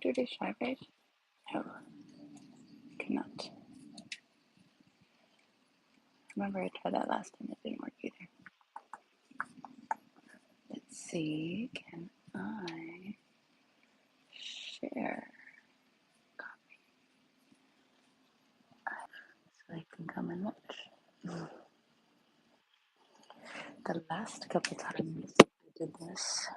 do this sideways? No, cannot. Remember I tried that last time, it didn't work either. Let's see, can I share copy so I can come and watch? The last couple times I did this,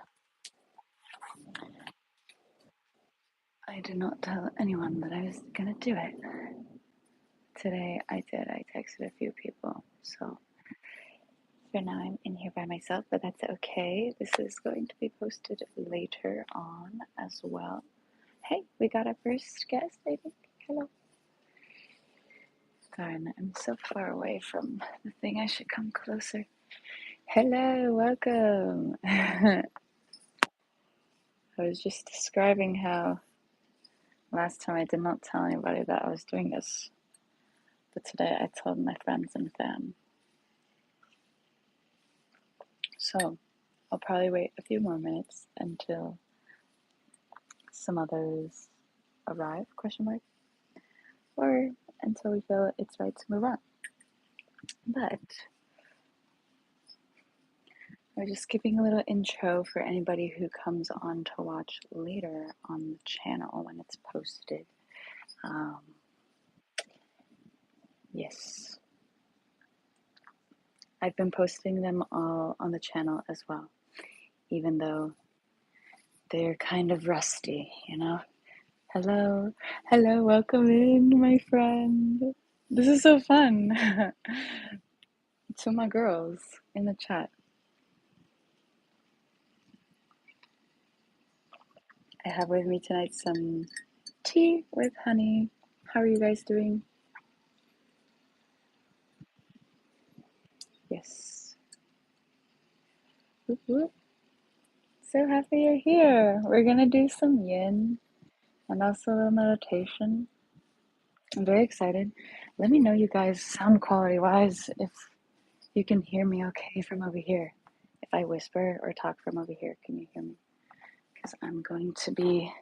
I did not tell anyone that I was gonna do it. Today I did. I texted a few people, so for now I'm in here by myself, but that's okay. This is going to be posted later on as well. Hey, we got our first guest, I think. Hello. Darn, I'm so far away from the thing. I should come closer. Hello, welcome. I was just describing how last time I did not tell anybody that I was doing this, but today I told my friends and fam. So I'll probably wait a few more minutes until some others arrive, or until we feel it's right to move on. But we're just giving a little intro for anybody who comes on to watch later on the channel when it's posted. Yes. I've been posting them all on the channel as well, even though they're kind of rusty, you know? Hello, welcome in, my friend. This is so fun. To my girls in the chat. I have with me tonight some tea with honey. How are you guys doing? Yes. Whoop, whoop. So happy you're here. We're gonna do some yin and also a meditation. I'm very excited. Let me know, you guys, sound quality wise, if you can hear me okay from over here. If I whisper or talk from over here, can you hear me? Because I'm going to be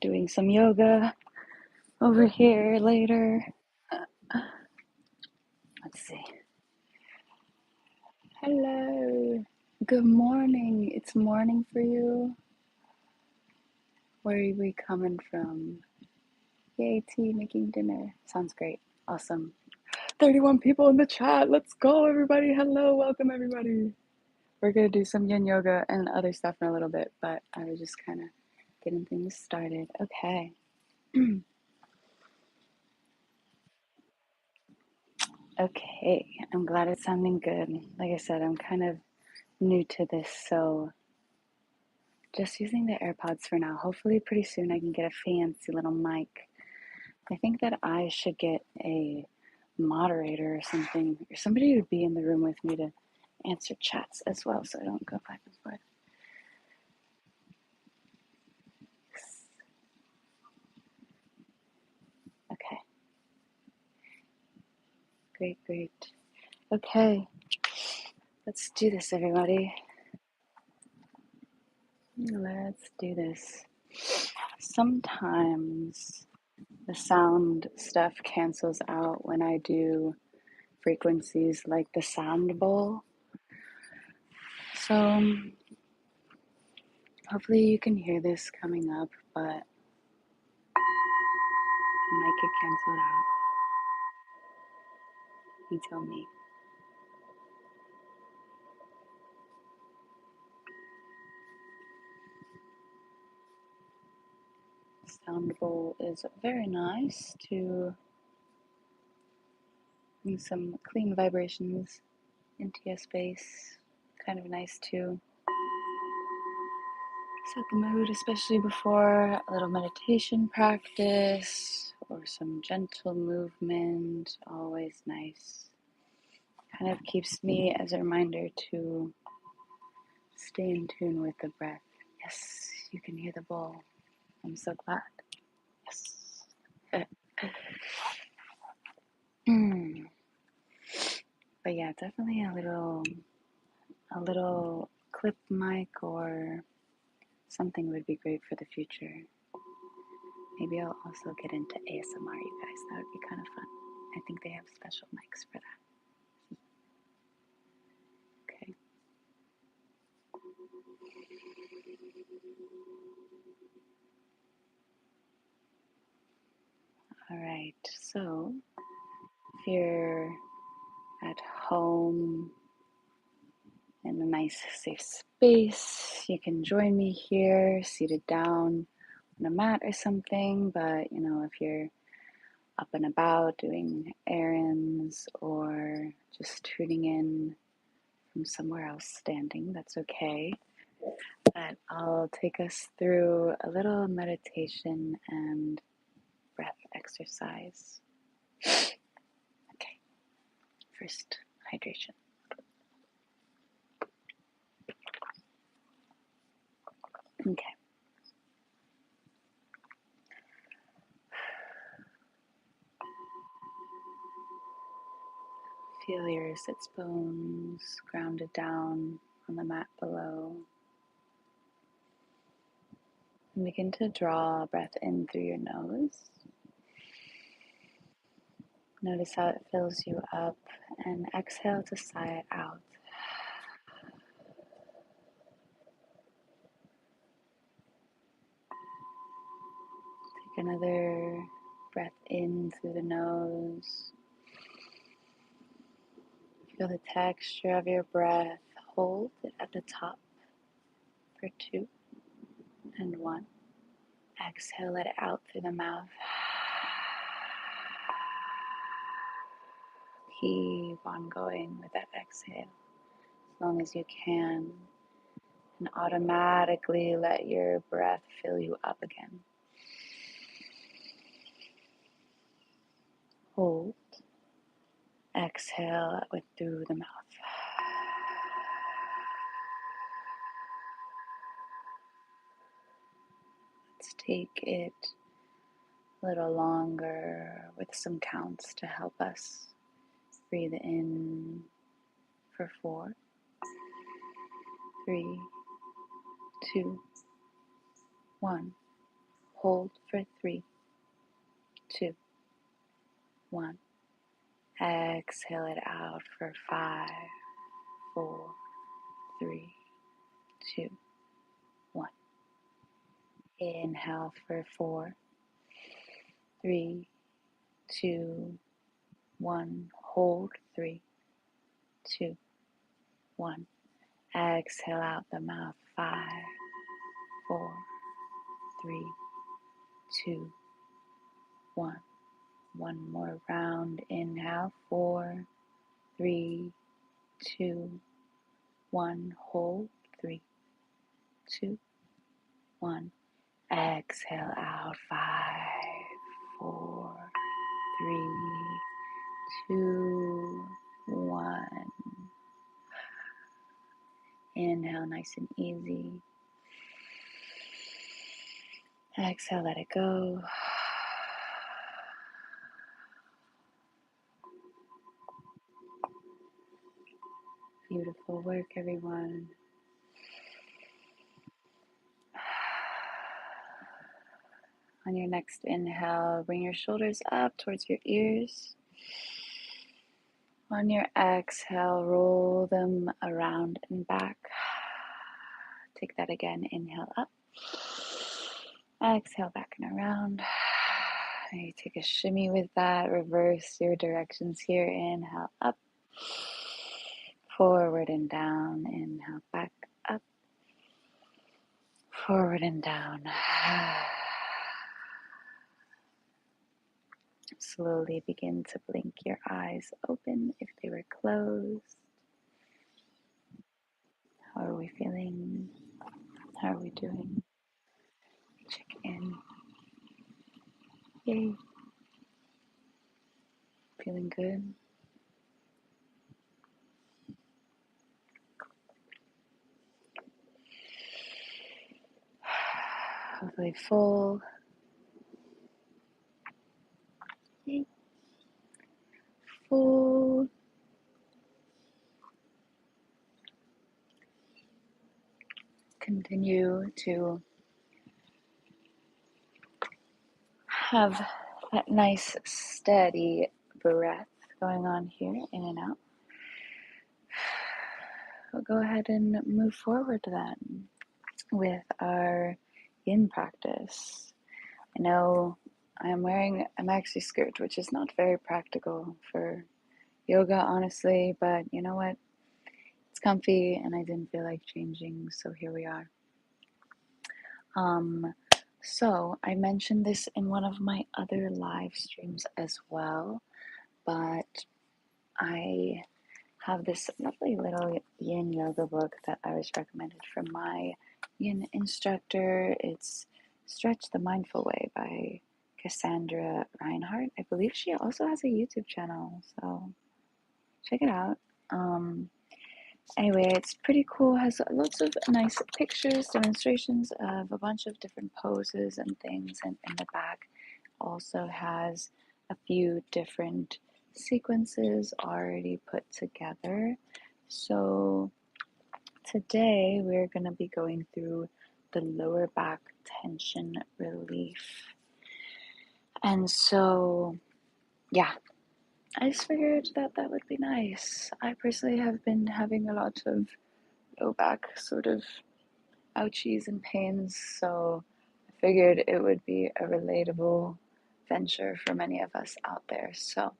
doing some yoga over here later. Let's see. Hello. Good morning. It's morning for you. Where are we coming from? Yay, tea, making dinner. Sounds great. Awesome. 31 people in the chat. Let's go, everybody. Hello. Welcome, everybody. We're going to do some yin yoga and other stuff in a little bit, but I was just kind of getting things started. Okay. Okay. I'm glad it's sounding good. Like I said, I'm kind of new to this, so just using the AirPods for now. Hopefully pretty soon I can get a fancy little mic. I think that I should get a moderator or something, or somebody who would be in the room with me to answer chats as well, so I don't go back and forth. Okay. Great. Okay. Let's do this, everybody. Let's do this. Sometimes the sound stuff cancels out when I do frequencies like the sound bowl. So hopefully you can hear this coming up, but it might get canceled out. You tell me. Sound bowl is very nice to bring some clean vibrations into your space. Kind of nice to set the mood, especially before a little meditation practice or some gentle movement. Always nice. Kind of keeps me as a reminder to stay in tune with the breath. Yes, you can hear the bowl. I'm so glad. Yes. But yeah, definitely a little clip mic or something would be great for the future. Maybe I'll also get into ASMR, you guys. That would be kind of fun. I think they have special mics for that. Okay. All right. So if you're at home in a nice, safe space, you can join me here, seated down on a mat or something. But if you're up and about doing errands or just tuning in from somewhere else standing, that's okay. But I'll take us through a little meditation and breath exercise. Okay, first hydration. Okay. Feel your sits bones grounded down on the mat below. And begin to draw a breath in through your nose. Notice how it fills you up, and exhale to sigh it out. Take another breath in through the nose. Feel the texture of your breath. Hold it at the top for 2 and 1. Exhale, let it out through the mouth. Keep on going with that exhale as long as you can, and automatically let your breath fill you up again. Hold. Exhale through the mouth. Let's take it a little longer with some counts to help us. Breathe in for 4, 3, 2, 1. Hold for 3, 2, 1. Exhale it out for 5, 4, 3, 2, 1. Inhale for 4, 3, 2, 1. Hold 3, 2, 1. Exhale out the mouth. 5, 4, 3, 2, 1. One more round. Inhale. 4, 3, 2, 1. Hold 3, 2, 1. Exhale out. 5, 4, 3, 2, 1. Inhale, nice and easy. Exhale, let it go. Beautiful work, everyone. On your next inhale, bring your shoulders up towards your ears. On your exhale, roll them around and back. Take that again. Inhale up. Exhale back and around. You take a shimmy with that. Reverse your directions here. Inhale up. Forward and down. Inhale back up. Forward and down. Slowly begin to blink your eyes open if they were closed. How are we feeling? How are we doing? Check in. Yay. Feeling good? Hopefully full. Yay. Full. Continue to have that nice steady breath going on here, in and out, we'll go ahead and move forward then with our yin practice. I know I'm wearing a maxi skirt, which is not very practical for yoga, honestly, but you know what? It's comfy and I didn't feel like changing, so here we are. So I mentioned this in one of my other live streams as well, but I have this lovely little yin yoga book that I was recommended from my yin instructor. It's Stretch the Mindful Way by Cassandra Reinhardt. I believe she also has a YouTube channel, so check it out. Anyway, it's pretty cool. Has lots of nice pictures, demonstrations of a bunch of different poses and things, and in the back also has a few different sequences already put together. So today we're going to be going through the lower back tension relief. And so, yeah, I just figured that that would be nice. I personally have been having a lot of low back sort of ouchies and pains, so I figured it would be a relatable venture for many of us out there. So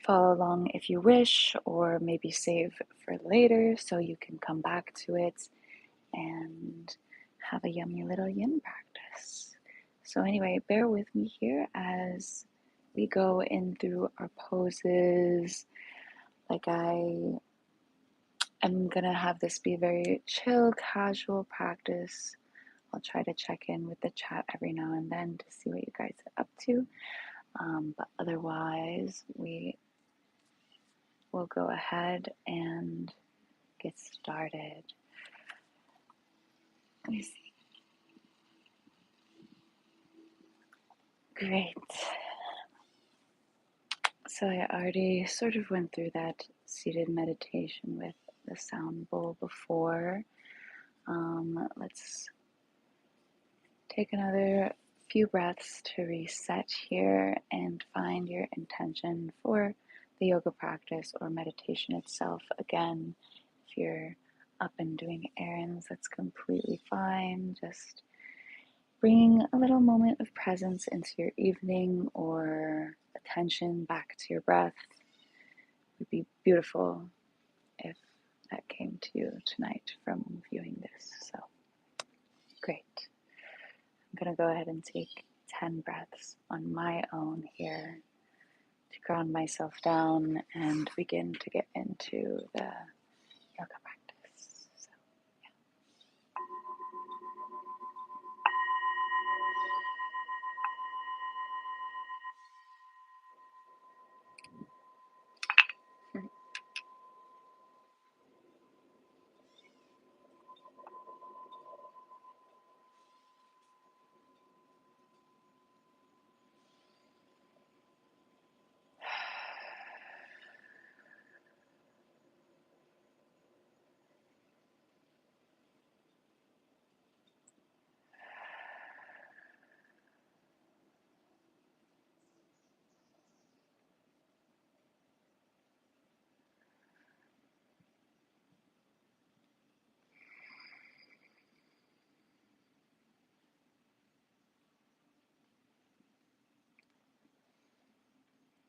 follow along if you wish, or maybe save for later so you can come back to it and have a yummy little yin practice. So anyway, bear with me here as we go in through our poses. Like I'm gonna have this be very chill, casual practice. I'll try to check in with the chat every now and then to see what you guys are up to. But otherwise, we will go ahead and get started. Let me see. Great. So I already sort of went through that seated meditation with the sound bowl before. Let's take another few breaths to reset here and find your intention for the yoga practice or meditation itself. Again, if you're up and doing errands, that's completely fine. Just bringing a little moment of presence into your evening or attention back to your breath would be beautiful if that came to you tonight from viewing this. So, great. I'm going to go ahead and take 10 breaths on my own here to ground myself down and begin to get into the yoga practice. So, yeah.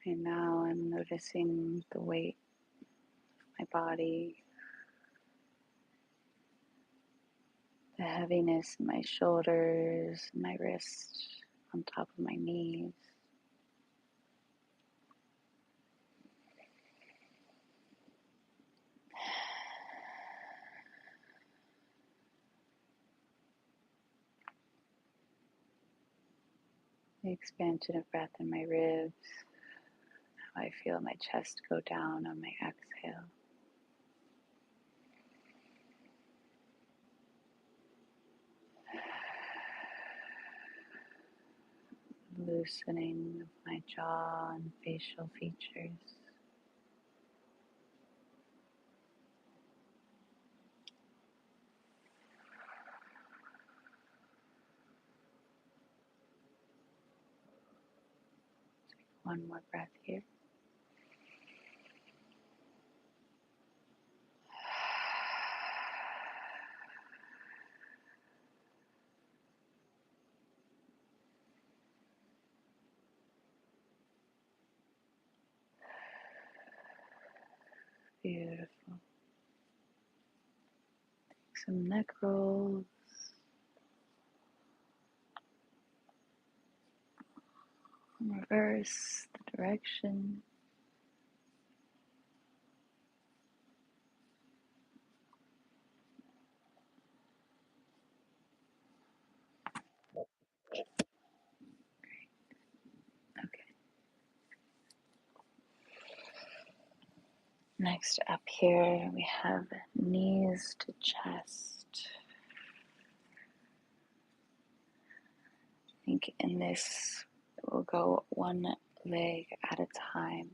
And now I'm noticing the weight of my body, the heaviness in my shoulders, my wrists, on top of my knees. The expansion of breath in my ribs. How I feel my chest go down on my exhale. Loosening of my jaw and facial features. One more breath here. Beautiful. Some neck rolls. Reverse the direction. Okay. Next up here, we have knees to chest. I think in this, we'll go one leg at a time.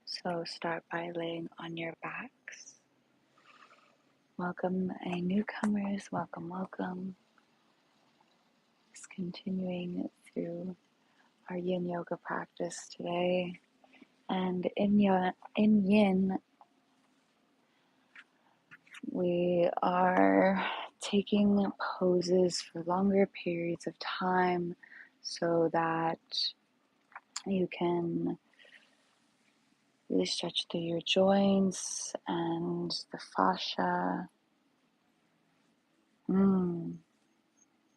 So start by laying on your backs. Welcome any newcomers, welcome, welcome. Just continuing through our yin yoga practice today. And in yin, we are taking poses for longer periods of time so that you can really stretch through your joints and the fascia.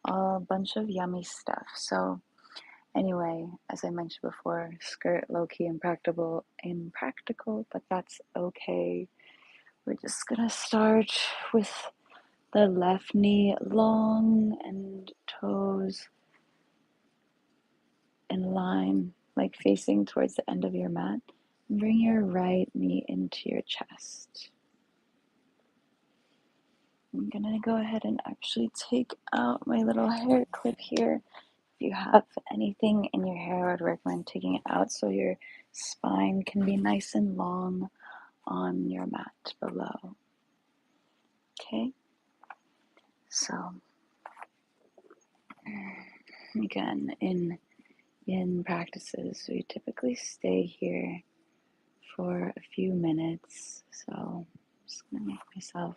A bunch of yummy stuff. So anyway, as I mentioned before, skirt low-key impractical, but that's okay. We're just gonna start with the left knee long and toes in line, like facing towards the end of your mat. And bring your right knee into your chest. I'm gonna go ahead and actually take out my little hair clip here. If you have anything in your hair, I'd recommend taking it out so your spine can be nice and long on your mat below. Okay, so again, in yin practices, we typically stay here for a few minutes. So I'm just gonna make myself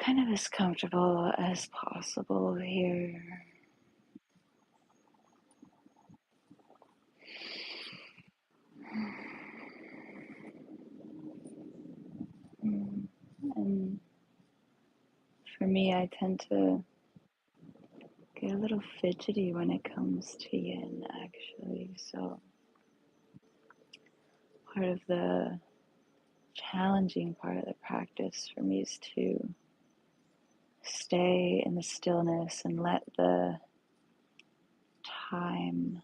kind of as comfortable as possible here. And for me, I tend to get a little fidgety when it comes to yin, actually. So part of the challenging part of the practice for me is to stay in the stillness and let the time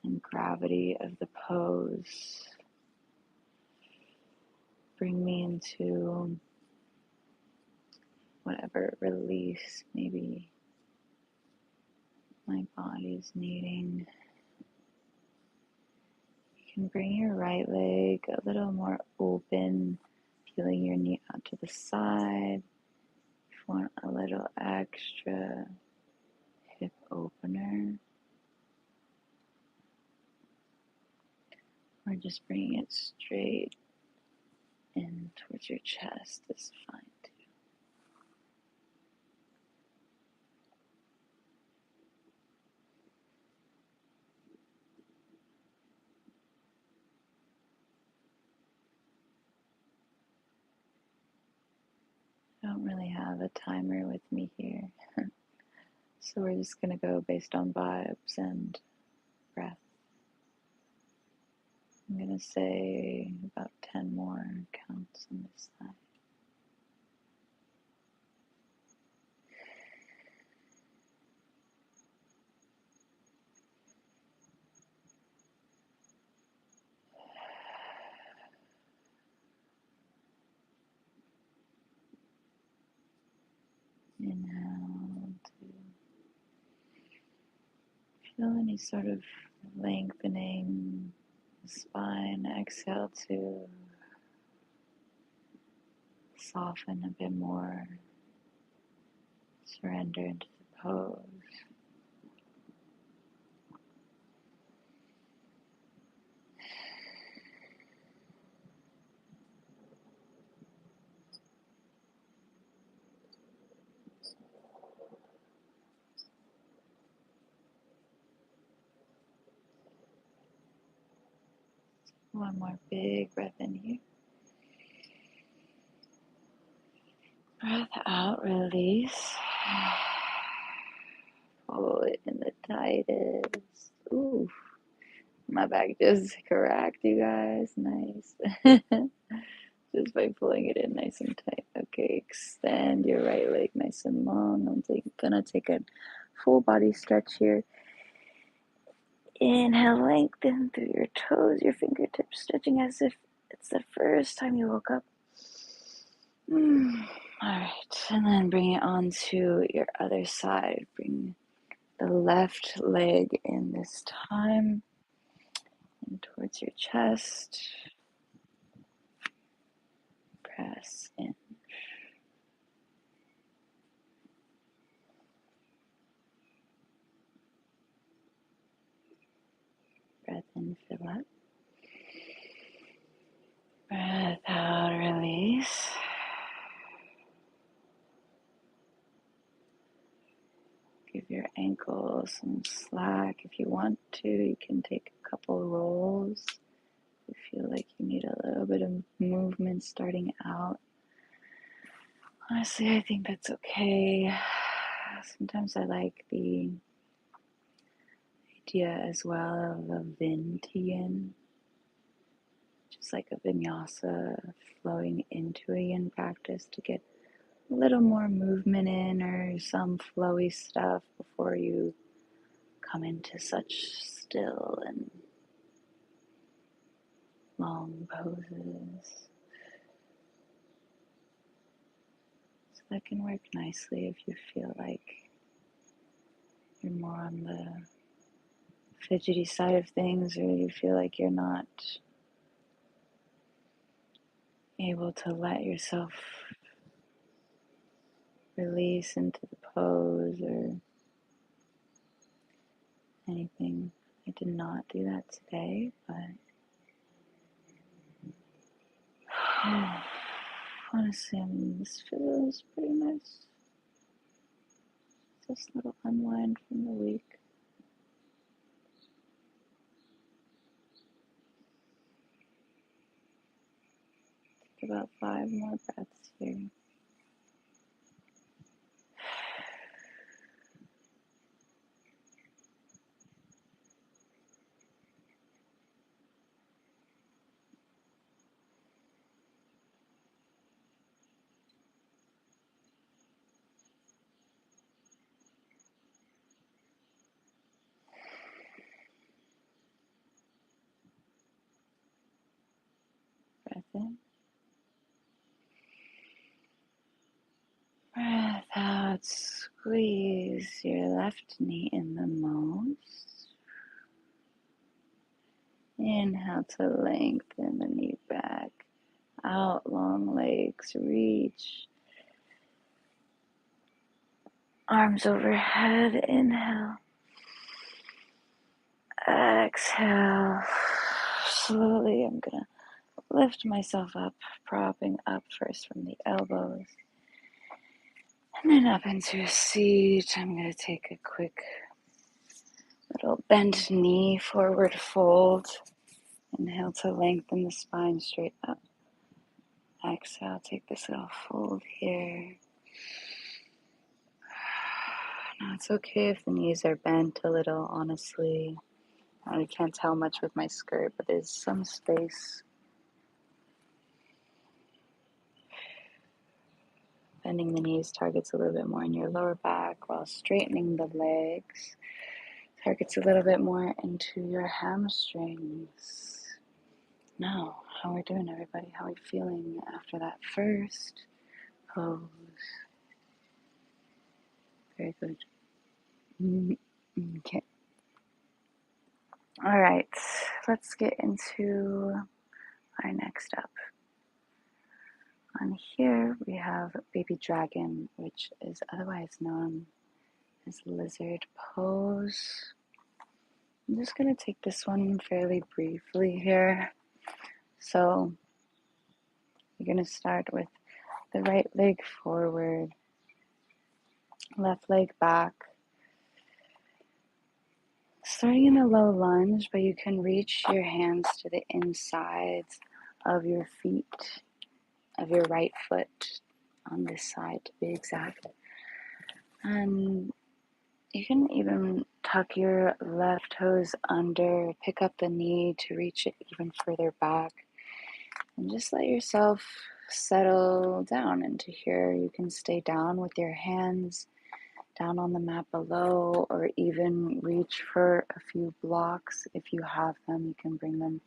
and gravity of the pose bring me into whatever release maybe my body's needing. You can bring your right leg a little more open, feeling your knee out to the side. If you want a little extra hip opener, or just bringing it straight in towards your chest is fine too. I don't really have a timer with me here, so we're just going to go based on vibes and breath. I'm going to say about 10 more counts on this side. Inhale to feel any sort of lengthening the spine. Exhale to soften a bit more, surrender into the pose. One more big breath in here. Breath out, release. Pull it in the tightest. Ooh, my back just cracked, you guys. Nice. Just by pulling it in nice and tight. Okay, extend your right leg nice and long. I'm gonna take a full body stretch here. Inhale, lengthen through your toes, your fingertips, stretching as if it's the first time you woke up. Alright, and then bring it onto your other side. Bring the left leg in this time and towards your chest. Press in. Breath in, fill up. Breath out, release. Give your ankles some slack. If you want to, you can take a couple rolls. If you feel like you need a little bit of movement starting out. Honestly, I think that's okay. Sometimes I like the idea as well of a Vin to Yin, just like a vinyasa flowing into a Yin practice to get a little more movement in or some flowy stuff before you come into such still and long poses. So that can work nicely if you feel like you're more on the fidgety side of things, or you feel like you're not able to let yourself release into the pose or anything. I did not do that today, but honestly, this feels pretty nice. Just a little unwind from the week. Take about 5 more breaths here. Breath in. Breath out. Squeeze your left knee in the most. Inhale to lengthen the knee back. Out, long legs, reach. Arms overhead. Inhale. Exhale. Slowly, I'm gonna lift myself up, propping up first from the elbows. And then up into a seat. I'm gonna take a quick little bent knee, forward fold. Inhale to lengthen the spine straight up. Exhale, take this little fold here. Now it's okay if the knees are bent a little, honestly. I can't tell much with my skirt, but there's some space. Bending the knees targets a little bit more in your lower back, while straightening the legs targets a little bit more into your hamstrings. Now, how are we doing, everybody? How are we feeling after that first pose? Very good. Okay. All right, let's get into our next up. On here, we have baby dragon, which is otherwise known as lizard pose. I'm just going to take this one fairly briefly here. So you're going to start with the right leg forward, left leg back. Starting in a low lunge, but you can reach your hands to the insides of your feet, of your right foot on this side to be exact. And you can even tuck your left toes under, pick up the knee to reach it even further back, and just let yourself settle down into here. You can stay down with your hands down on the mat below, or even reach for a few blocks if you have them. You can bring them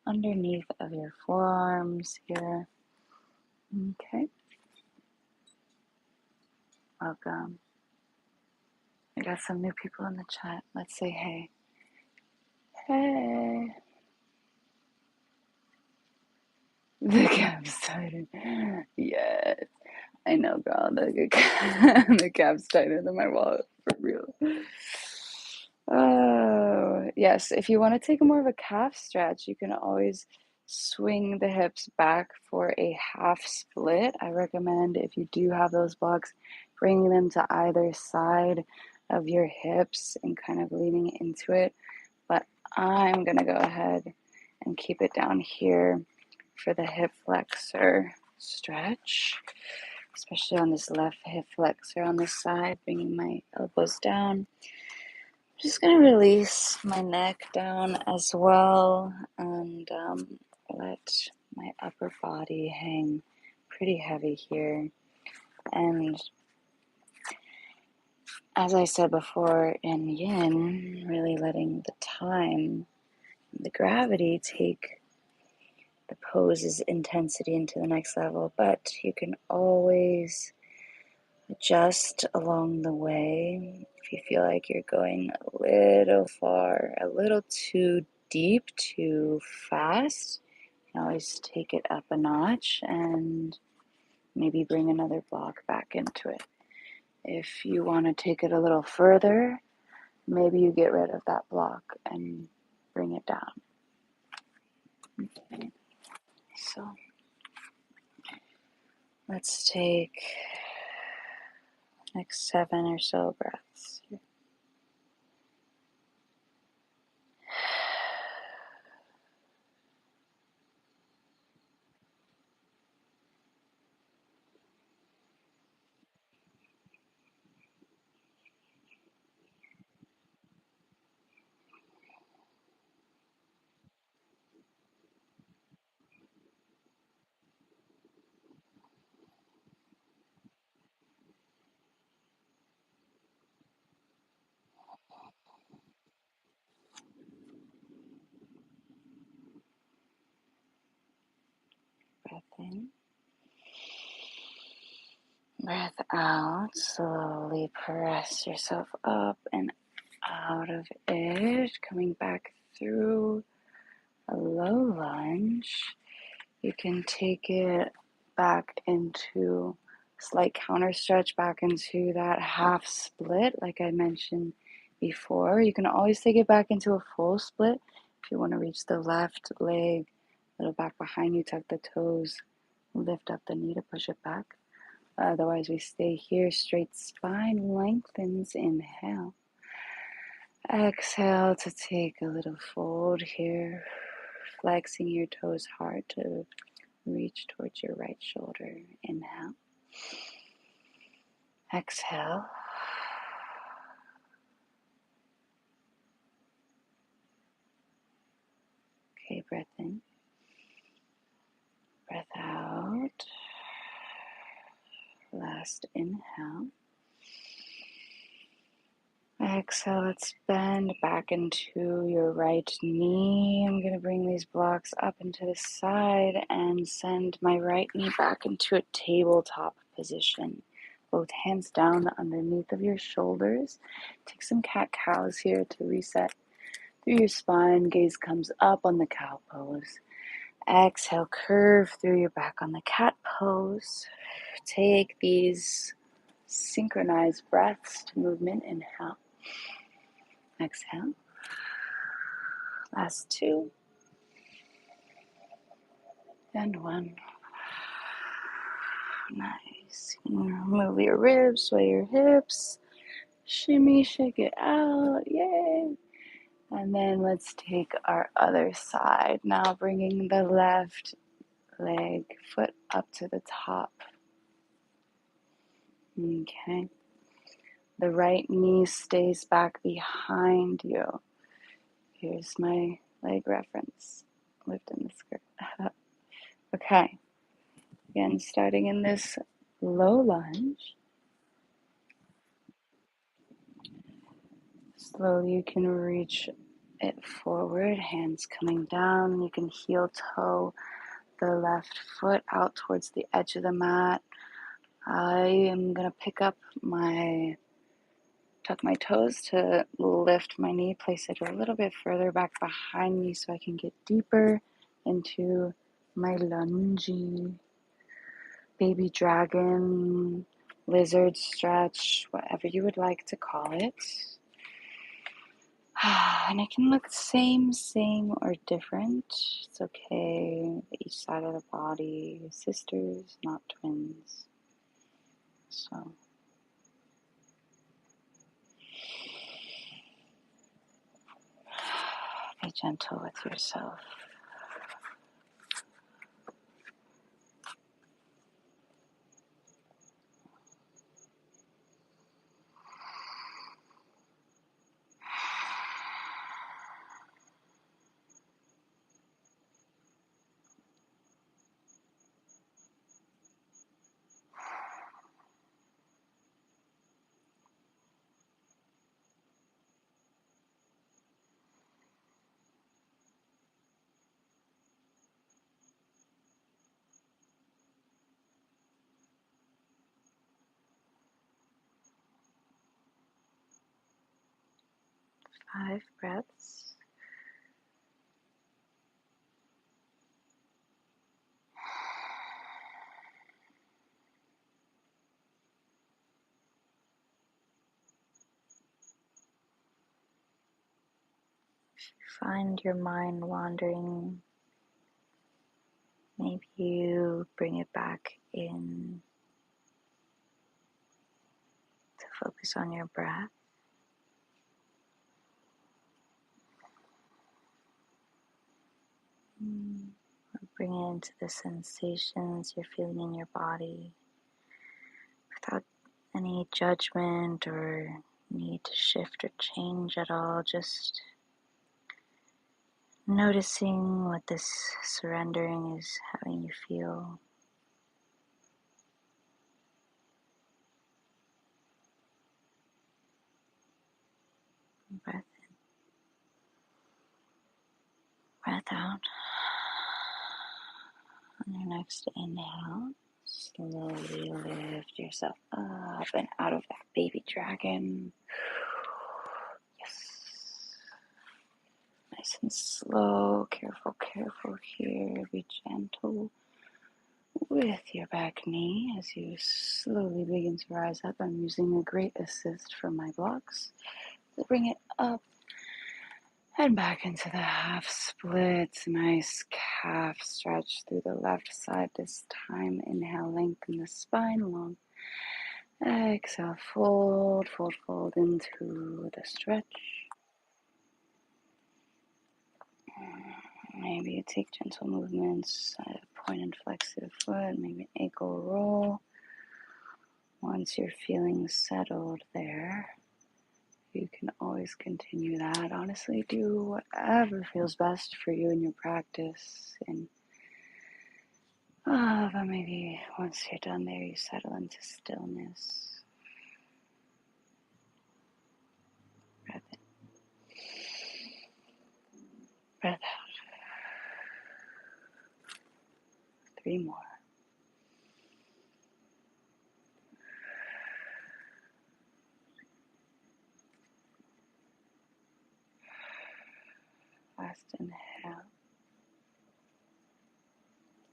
underneath of your forearms here. Okay. Welcome. I got some new people in the chat. Let's say hey. Hey. The calf's tighter. Yes. I know, girl. The calf's tighter than my wallet. For real. Oh, yes. If you want to take more of a calf stretch, you can always swing the hips back for a half split. I recommend, if you do have those blocks, bringing them to either side of your hips and kind of leaning into it. But I'm going to go ahead and keep it down here for the hip flexor stretch, especially on this left hip flexor on this side, bringing my elbows down. Just going to release my neck down as well, and let my upper body hang pretty heavy here. And as I said before in yin, really letting the time, the gravity take the pose's intensity into the next level, but you can always adjust along the way. If you feel like you're going a little far, a little too deep, too fast, you can always take it up a notch and maybe bring another block back into it. If you want to take it a little further, maybe you get rid of that block and bring it down. Okay. So let's take next 7 or so breaths. Breath in. Breath out. Slowly press yourself up and out of it. Coming back through a low lunge. You can take it back into slight counter stretch, back into that half split like I mentioned before. You can always take it back into a full split if you want to reach the left leg a little back behind you, tuck the toes, lift up the knee to push it back. Otherwise, we stay here. Straight spine lengthens. Inhale. Exhale to take a little fold here. Flexing your toes hard to reach towards your right shoulder. Inhale. Exhale. Okay, breath in. Breath out. Last inhale. Exhale, let's bend back into your right knee. I'm going to bring these blocks up into the side and send my right knee back into a tabletop position. Both hands down underneath of your shoulders. Take some cat-cows here to reset through your spine. Gaze comes up on the cow pose. Exhale, curve through your back on the cat pose. Take these synchronized breaths to movement. Inhale. Exhale. Last 2. And 1. Nice. Move your ribs, sway your hips. Shimmy, shake it out. Yay. And then let's take our other side. Now bringing the left leg, foot up to the top. Okay. The right knee stays back behind you. Here's my leg reference. Lifting the skirt. Okay. Again, starting in this low lunge. Slowly you can reach it forward, hands coming down. You can heel toe the left foot out towards the edge of the mat. I am going to tuck my toes to lift my knee, place it a little bit further back behind me so I can get deeper into my lungy baby dragon, lizard stretch, whatever you would like to call it. And it can look same, or different. It's okay. Each side of the body, sisters, not twins. So be gentle with yourself. Five breaths. Find your mind wandering. Maybe you bring it back in to focus on your breath. Bring it into the sensations you're feeling in your body without any judgment or need to shift or change at all. Just noticing what this surrendering is having you feel. Breath in, breath out. On your next inhale, slowly lift yourself up and out of that baby dragon. Yes. Nice and slow, careful here. Be gentle with your back knee as you slowly begin to rise up. I'm using a great assist from my blocks to bring it up and back into the half split. Nice calf stretch through the left side this time. Inhale, lengthen the spine long. Exhale, fold into the stretch. Maybe you take gentle movements, point and flex the foot, maybe an ankle roll. Once you're feeling settled there, you can always continue that. Honestly, do whatever feels best for you in your practice. And but maybe once you're done there, you settle into stillness. Breath in, breath out. 3 more. Last inhale.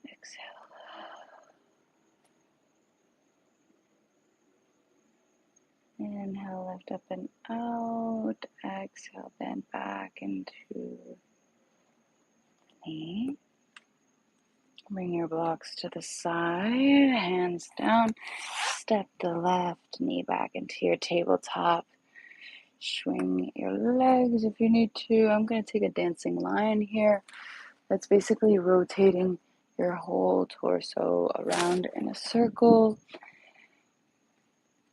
Exhale. Inhale, lift up and out. Exhale, bend back into knee. Bring your blocks to the side, hands down. Step the left knee back into your tabletop. Swing your legs if you need to. I'm going to take a dancing line here. That's basically rotating your whole torso around in a circle.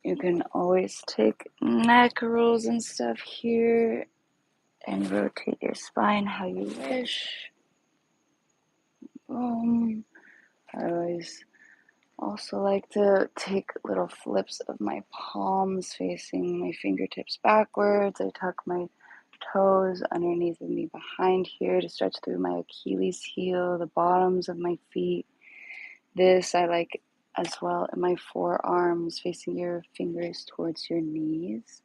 You can always take neck rolls and stuff here and rotate your spine how you wish. Boom. I always also like to take little flips of my palms facing my fingertips backwards. I tuck my toes underneath of me behind here to stretch through my Achilles heel, the bottoms of my feet. This I like as well in my forearms, facing your fingers towards your knees.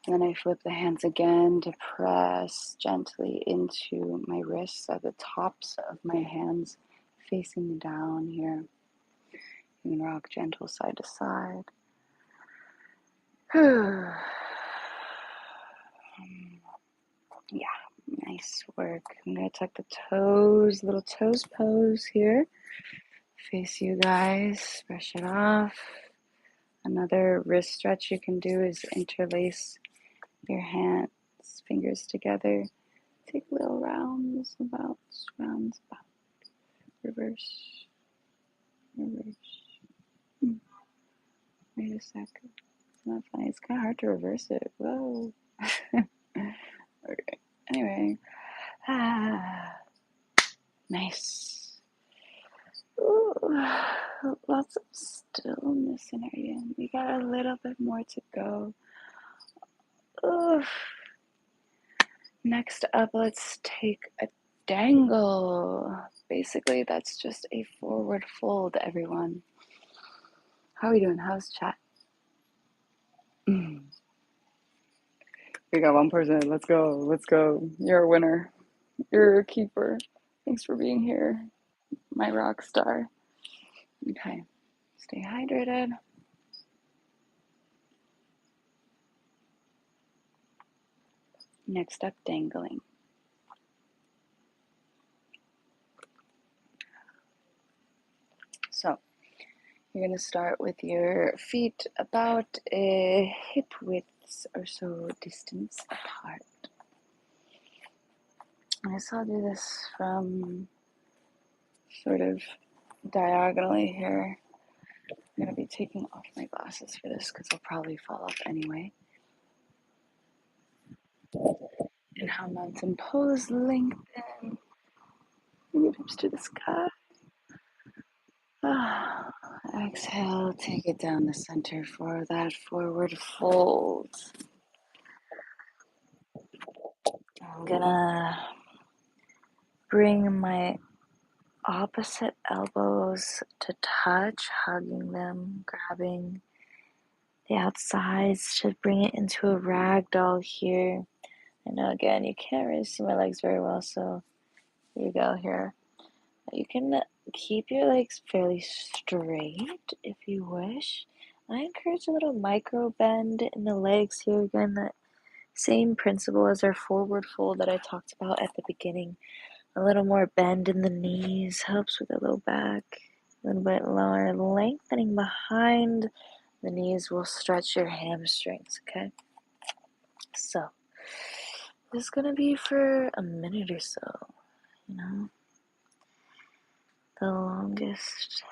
And then I flip the hands again to press gently into my wrists at the tops of my hands facing down here. You can rock gentle side to side. Yeah, nice work. I'm going to tuck the toes, little toes pose here. Face you guys, brush it off. Another wrist stretch you can do is interlace your hands, fingers together. Take little rounds about, reverse, reverse. Wait a second. It's not funny. It's kind of hard to reverse it. Whoa. Okay. Anyway. Nice. Ooh. Lots of stillness in our yin. We got a little bit more to go. Ooh. Next up, let's take a dangle. Basically, that's just a forward fold, everyone. How are we doing? How's chat? We got one person. Let's go. Let's go. You're a winner. You're a keeper. Thanks for being here, my rock star. Okay. Stay hydrated. Next up, dangling. So, you're going to start with your feet about a hip width or so distance apart. I guess I'll do this from sort of diagonally here. I'm going to be taking off my glasses for this because they'll probably fall off anyway. Inhale, mountain pose, lengthen. Fingertips to the sky. Exhale, take it down the center for that forward fold. I'm gonna bring my opposite elbows to touch, hugging them, grabbing the outsides to bring it into a ragdoll here. I know, again, you can't really see my legs very well, so here you go here. You can keep your legs fairly straight if you wish. I encourage a little micro bend in the legs here. Again, that same principle as our forward fold that I talked about at the beginning. A little more bend in the knees helps with the low back. A little bit lower lengthening behind the knees will stretch your hamstrings, okay? So, this is going to be for a minute or so, you know? The longest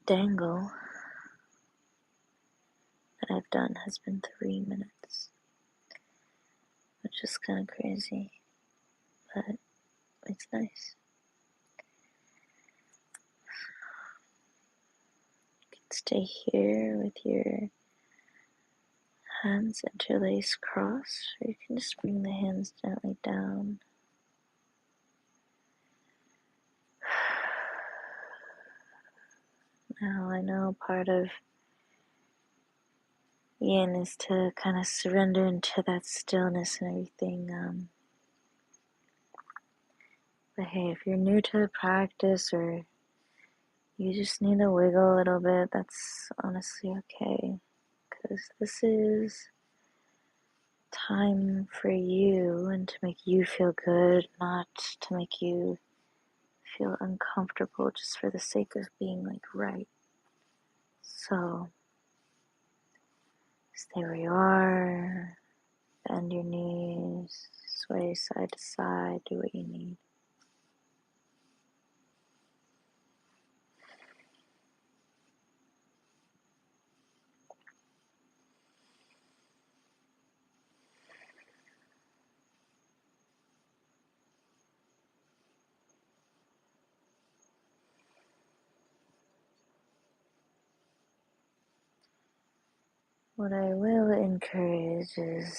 dangle that I've done has been 3 minutes, which is kind of crazy, but it's nice. You can stay here with your hands interlaced cross, or you can just bring the hands gently down. Now I know part of yin is to kind of surrender into that stillness and everything. But hey, if you're new to the practice or you just need to wiggle a little bit, that's honestly okay. Because this is time for you and to make you feel good, not to make you feel uncomfortable just for the sake of being like right. So Stay where you are. Bend your knees. Sway side to side. Do what you need. What I will encourage is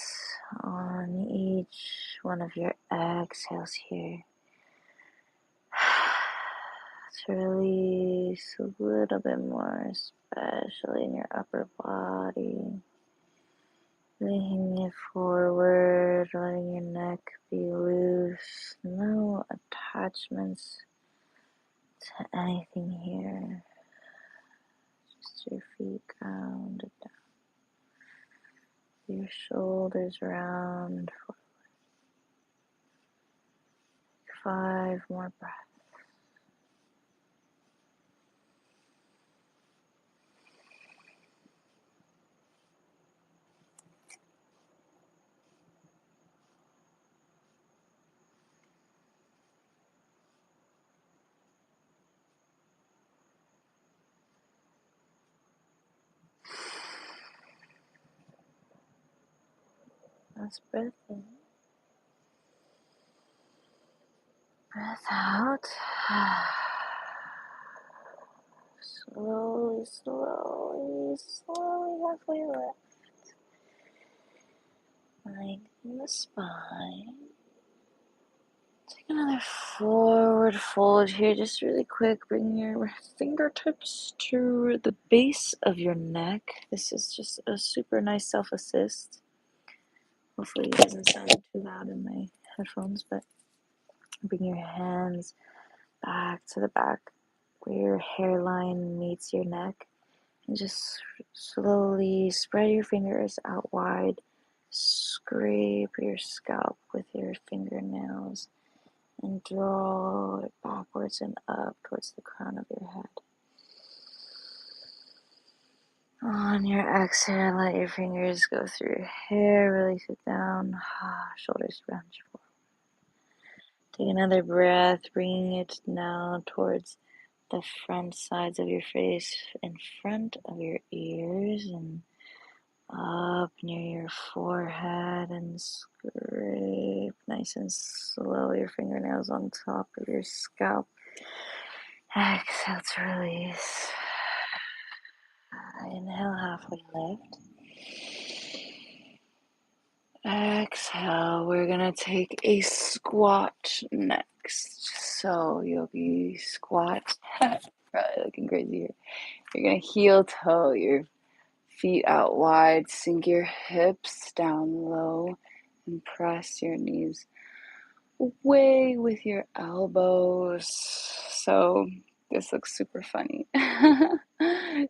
on each one of your exhales here to release a little bit more, especially in your upper body. Leaning it forward, letting your neck be loose, no attachments to anything here. Just your feet grounded down. Your shoulders round. 5 more breaths. Last breath in. Breath out. Slowly, slowly, slowly halfway left. Lengthen the spine. Take another forward fold here, just really quick. Bring your fingertips to the base of your neck. This is just a super nice self-assist. Hopefully it doesn't sound too loud in my headphones, but bring your hands back to the back where your hairline meets your neck. And just slowly spread your fingers out wide. Scrape your scalp with your fingernails and draw it backwards and up towards the crown of your head. On your exhale, let your fingers go through your hair, release it down, shoulders scrunch forward. Take another breath, bringing it now towards the front sides of your face, in front of your ears, and up near your forehead, and scrape nice and slow your fingernails on top of your scalp. Exhale to release. Inhale, halfway lift. Exhale, we're gonna take a squat next. So you'll be squat, probably looking crazy here. You're gonna heel toe your feet out wide, sink your hips down low, and press your knees away with your elbows. So this looks super funny.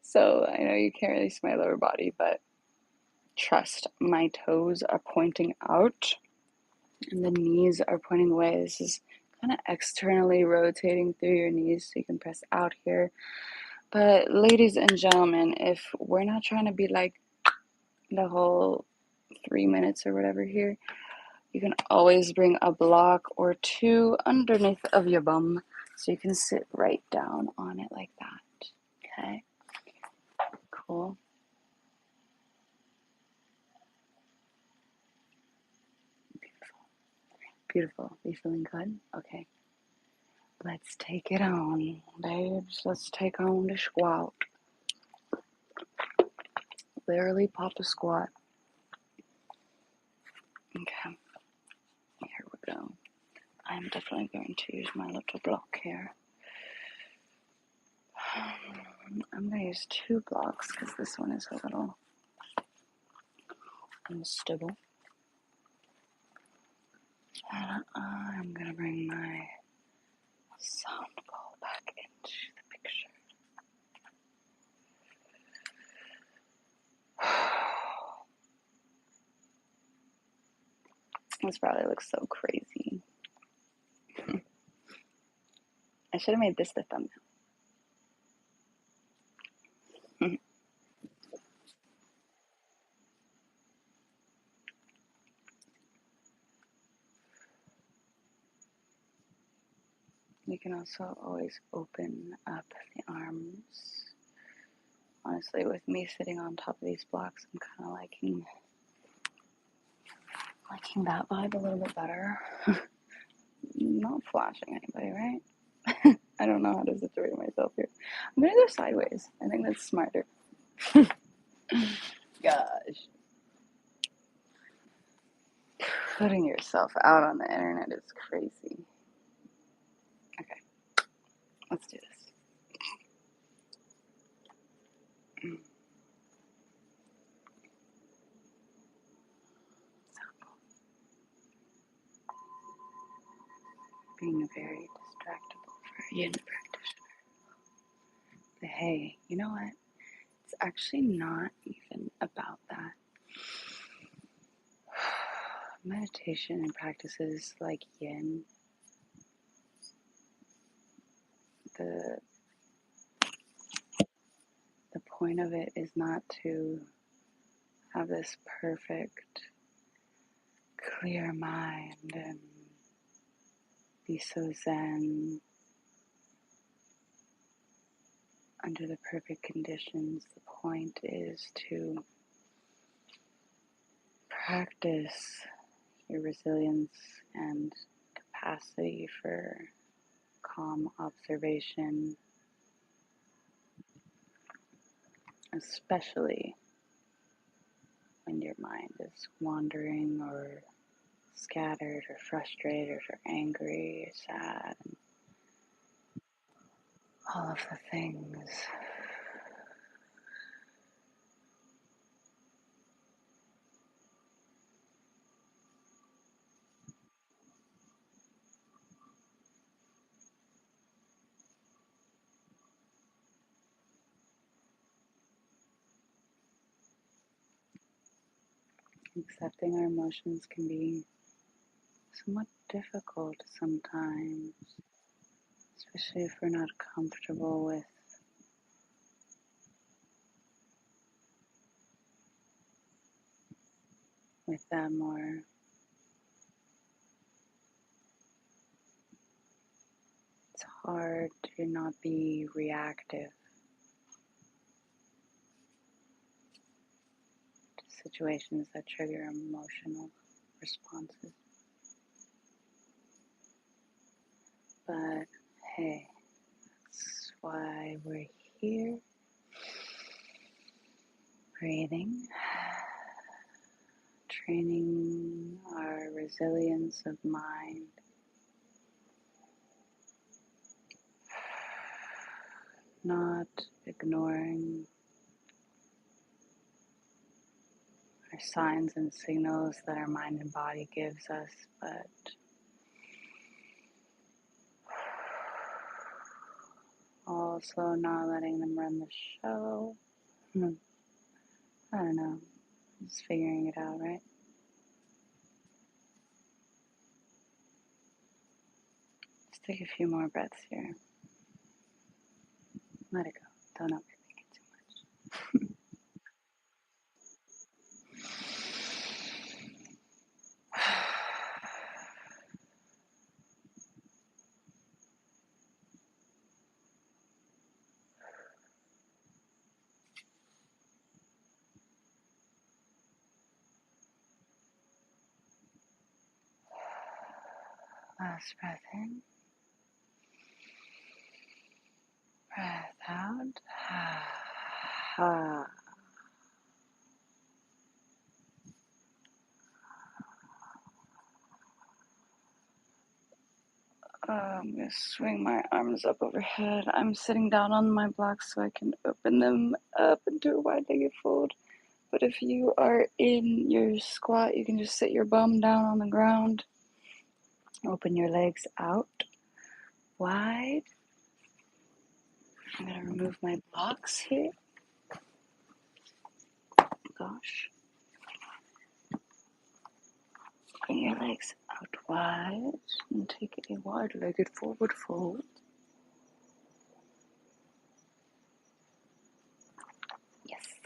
So I know you can't really see my lower body, but trust, my toes are pointing out and the knees are pointing away. This is kind of externally rotating through your knees, so you can press out here. But ladies and gentlemen, if we're not trying to be like the whole 3 minutes or whatever here, you can always bring a block or two underneath of your bum so you can sit right down on it like that. Okay, cool. Beautiful. You feeling good? Okay. Let's take it on, babes. Let's take on the squat. Literally pop a squat. Okay. Here we go. I'm definitely going to use my little block here. I'm going to use 2 blocks because this one is a little unstable. And I'm going to bring my sound bowl back into the picture. This probably looks so crazy. I should have made this the thumbnail. You can also always open up the arms. Honestly, with me sitting on top of these blocks, I'm kind of liking that vibe a little bit better. Not flashing anybody, right? I don't know how to situate myself here. I'm gonna go sideways. I think that's smarter. Gosh. Putting yourself out on the internet is crazy. Okay, let's do this. Being a very distractible for a yin practitioner. But hey, you know what? It's actually not even about that. Meditation and practices like yin, the point of it is not to have this perfect, clear mind and be so zen under the perfect conditions. The point is to practice your resilience and capacity for calm observation, especially when your mind is wandering or scattered or frustrated or angry or sad and all of the things. Accepting our emotions can be somewhat difficult sometimes, especially if we're not comfortable with them, or it's hard to not be reactive to situations that trigger emotional responses. But hey, that's why we're here. Breathing, training our resilience of mind, not ignoring our signs and signals that our mind and body gives us, but also not letting them run the show. I don't know, just figuring it out, right? Let's take a few more breaths here. Let it go. Don't overthink it too much. Last breath in. Breath out. I'm going to swing my arms up overhead. I'm sitting down on my blocks so I can open them up into a wide-legged fold. But if you are in your squat, you can just sit your bum down on the ground. Open your legs out wide. I'm going to remove my blocks here. Gosh. Bring your legs out wide and take a wide-legged forward fold. Yes.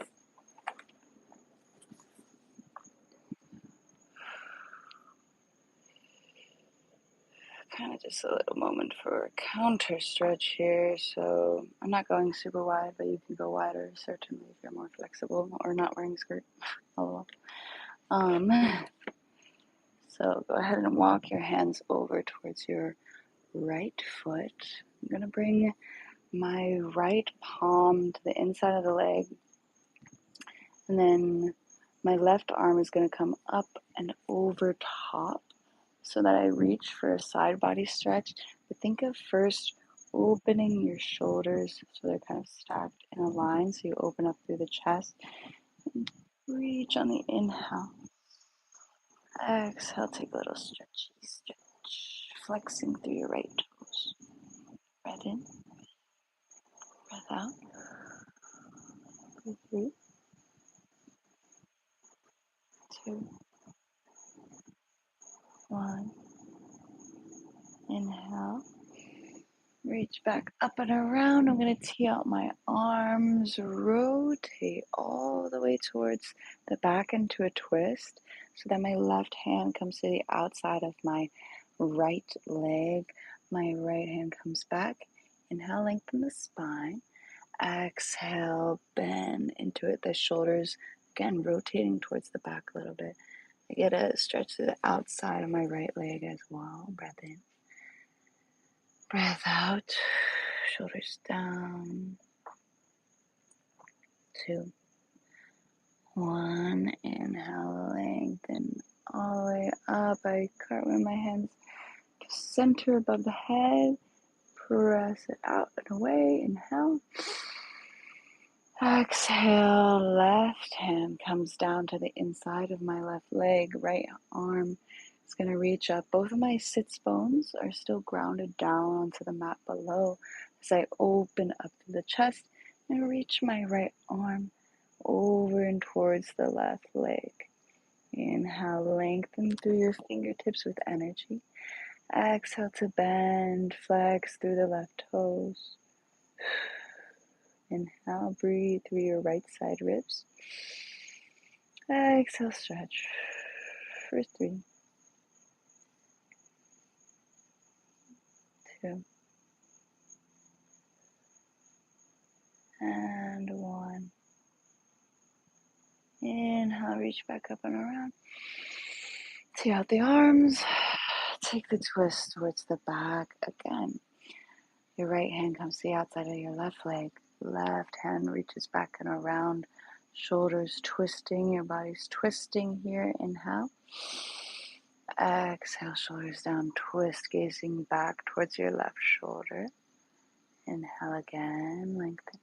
kind of just a little moment for a counter stretch here. So I'm not going super wide, but you can go wider, certainly, if you're more flexible or not wearing a skirt. Oh, so go ahead and walk your hands over towards your right foot. I'm going to bring my right palm to the inside of the leg, and then my left arm is going to come up and over top so that I reach for a side body stretch. But think of first opening your shoulders so they're kind of stacked in a line, so you open up through the chest. Reach on the inhale. Exhale, take a little stretchy stretch, flexing through your right toes. Breath in, breath out. Breathe 3, 2, 1. Inhale. Reach back up and around. I'm going to tee out my arms, rotate all the way towards the back into a twist so that my left hand comes to the outside of my right leg. My right hand comes back. Inhale, lengthen the spine. Exhale, bend into it. The shoulders, again, rotating towards the back a little bit. I get a stretch to the outside of my right leg as well. Breath in. Breath out, shoulders down. 2, 1. Inhale, lengthen all the way up. I cartwheel my hands to center above the head. Press it out and away. Inhale. Exhale, left hand comes down to the inside of my left leg. Right arm is going to reach up. Both of my sits bones are still grounded down onto the mat below as I open up to the chest and reach my right arm over and towards the left leg. Inhale, lengthen through your fingertips with energy. Exhale to bend, flex through the left toes. Inhale, breathe through your right side ribs. Exhale, stretch for 3, 2, and 1. Inhale, reach back up and around. Tee out the arms. Take the twist towards the back again. Your right hand comes to the outside of your left leg. Left hand reaches back and around. Shoulders twisting. Your body's twisting here. Inhale. Exhale, shoulders down. Twist, gazing back towards your left shoulder. Inhale again. Lengthen.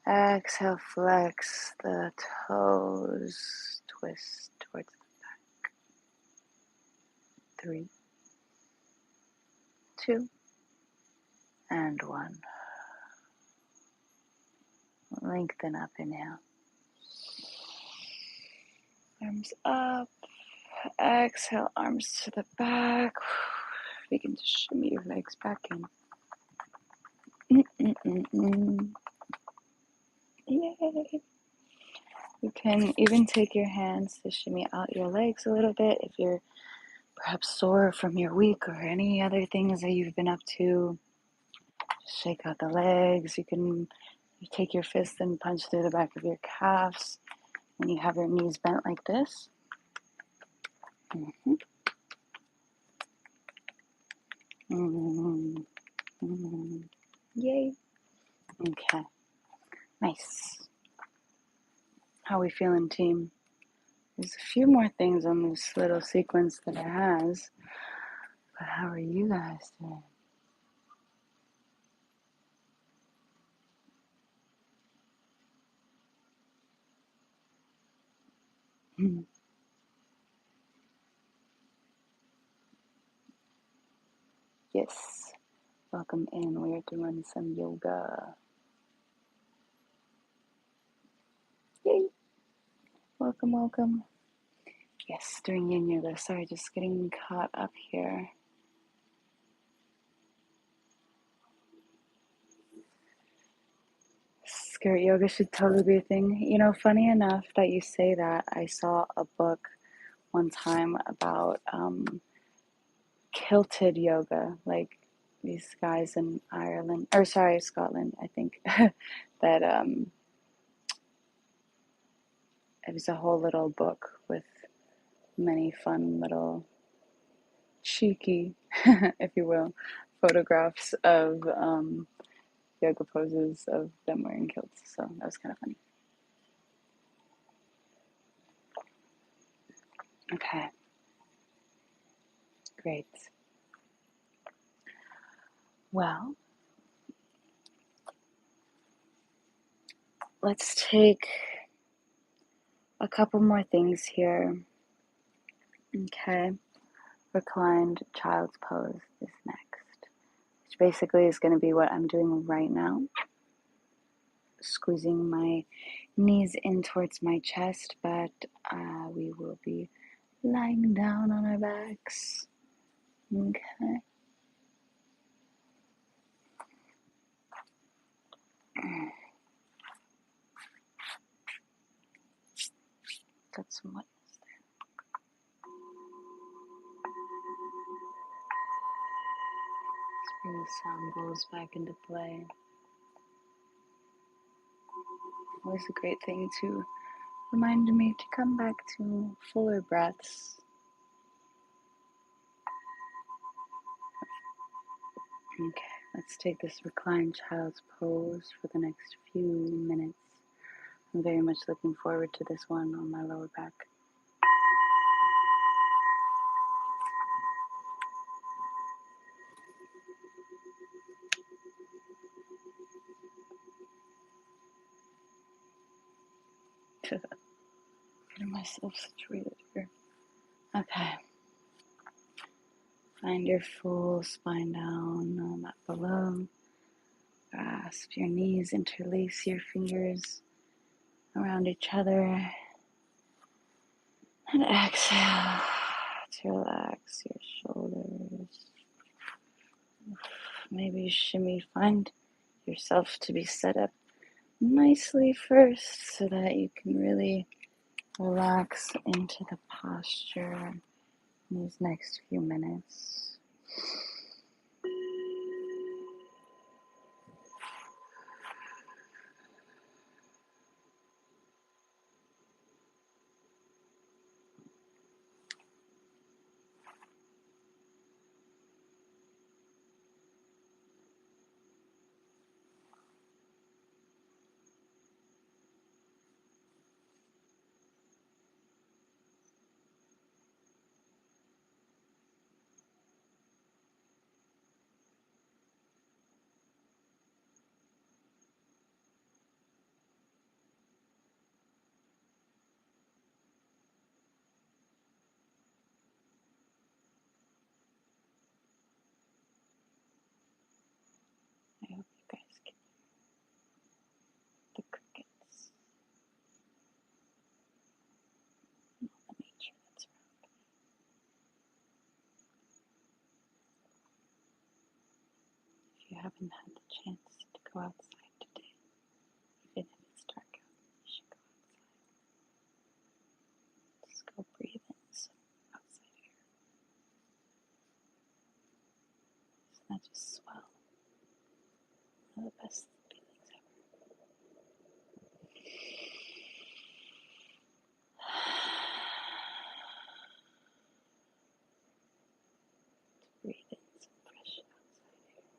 Exhale, flex the toes. Twist towards the back. 3, 2, and 1. Lengthen up, inhale. Arms up. Exhale, arms to the back. Begin to shimmy your legs back in. Yay! You can even take your hands to shimmy out your legs a little bit if you're perhaps sore from your week or any other things that you've been up to. Shake out the legs. You take your fist and punch through the back of your calves when you have your knees bent like this. Yay. Okay. Nice. How we feeling, team? There's a few more things on this little sequence that it has, but how are you guys doing? Yes. Welcome in. We are doing some yoga. Yay. Welcome, welcome. Yes, doing yin yoga. Sorry, just getting caught up here. Skirt yoga should totally be a thing. You know, funny enough that you say that, I saw a book one time about kilted yoga, like these guys in Ireland, or sorry, Scotland, I think, that it was a whole little book with many fun little cheeky, if you will, photographs of yoga poses of them wearing kilts. So that was kind of funny. Okay. Great. Well, let's take a couple more things here. Okay. Reclined child's pose is next, which basically is going to be what I'm doing right now. Squeezing my knees in towards my chest, but we will be lying down on our backs. Okay. Got some wetness there. Let's bring the sound bowls back into play. Always a great thing to remind me to come back to fuller breaths. Okay, let's take this reclined child's pose for the next few minutes. I'm very much looking forward to this one on my lower back. Getting myself situated here. Okay. Find your full spine down, not below. Grasp your knees, interlace your fingers around each other. And exhale to relax your shoulders. Maybe shimmy, find yourself to be set up nicely first so that you can really relax into the posture in these next few minutes. I hope you guys can hear the crickets and all the nature that's around me. If you haven't had the chance to go outside today, even if it's dark out, you should go outside. Just go breathe in some outside air. Doesn't that just swell? One of the best feelings ever. Breathe in some fresh outside air.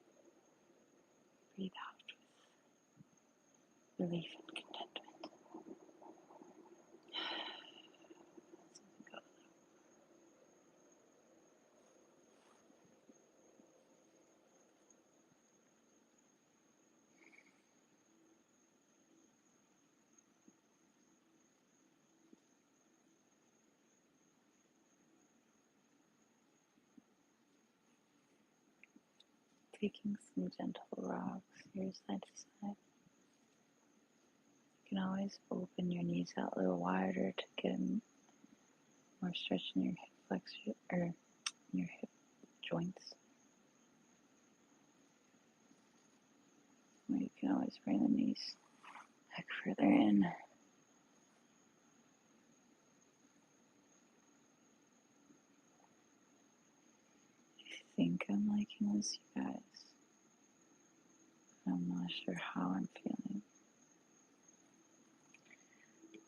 Breathe out with relief and contentment. Go. Taking some gentle rocks here side to side. You can always open your knees out a little wider to get more stretch in your hip flexor or your hip joints. Or you can always bring the knees back further in. think I'm liking this, you guys. I'm not sure how I'm feeling.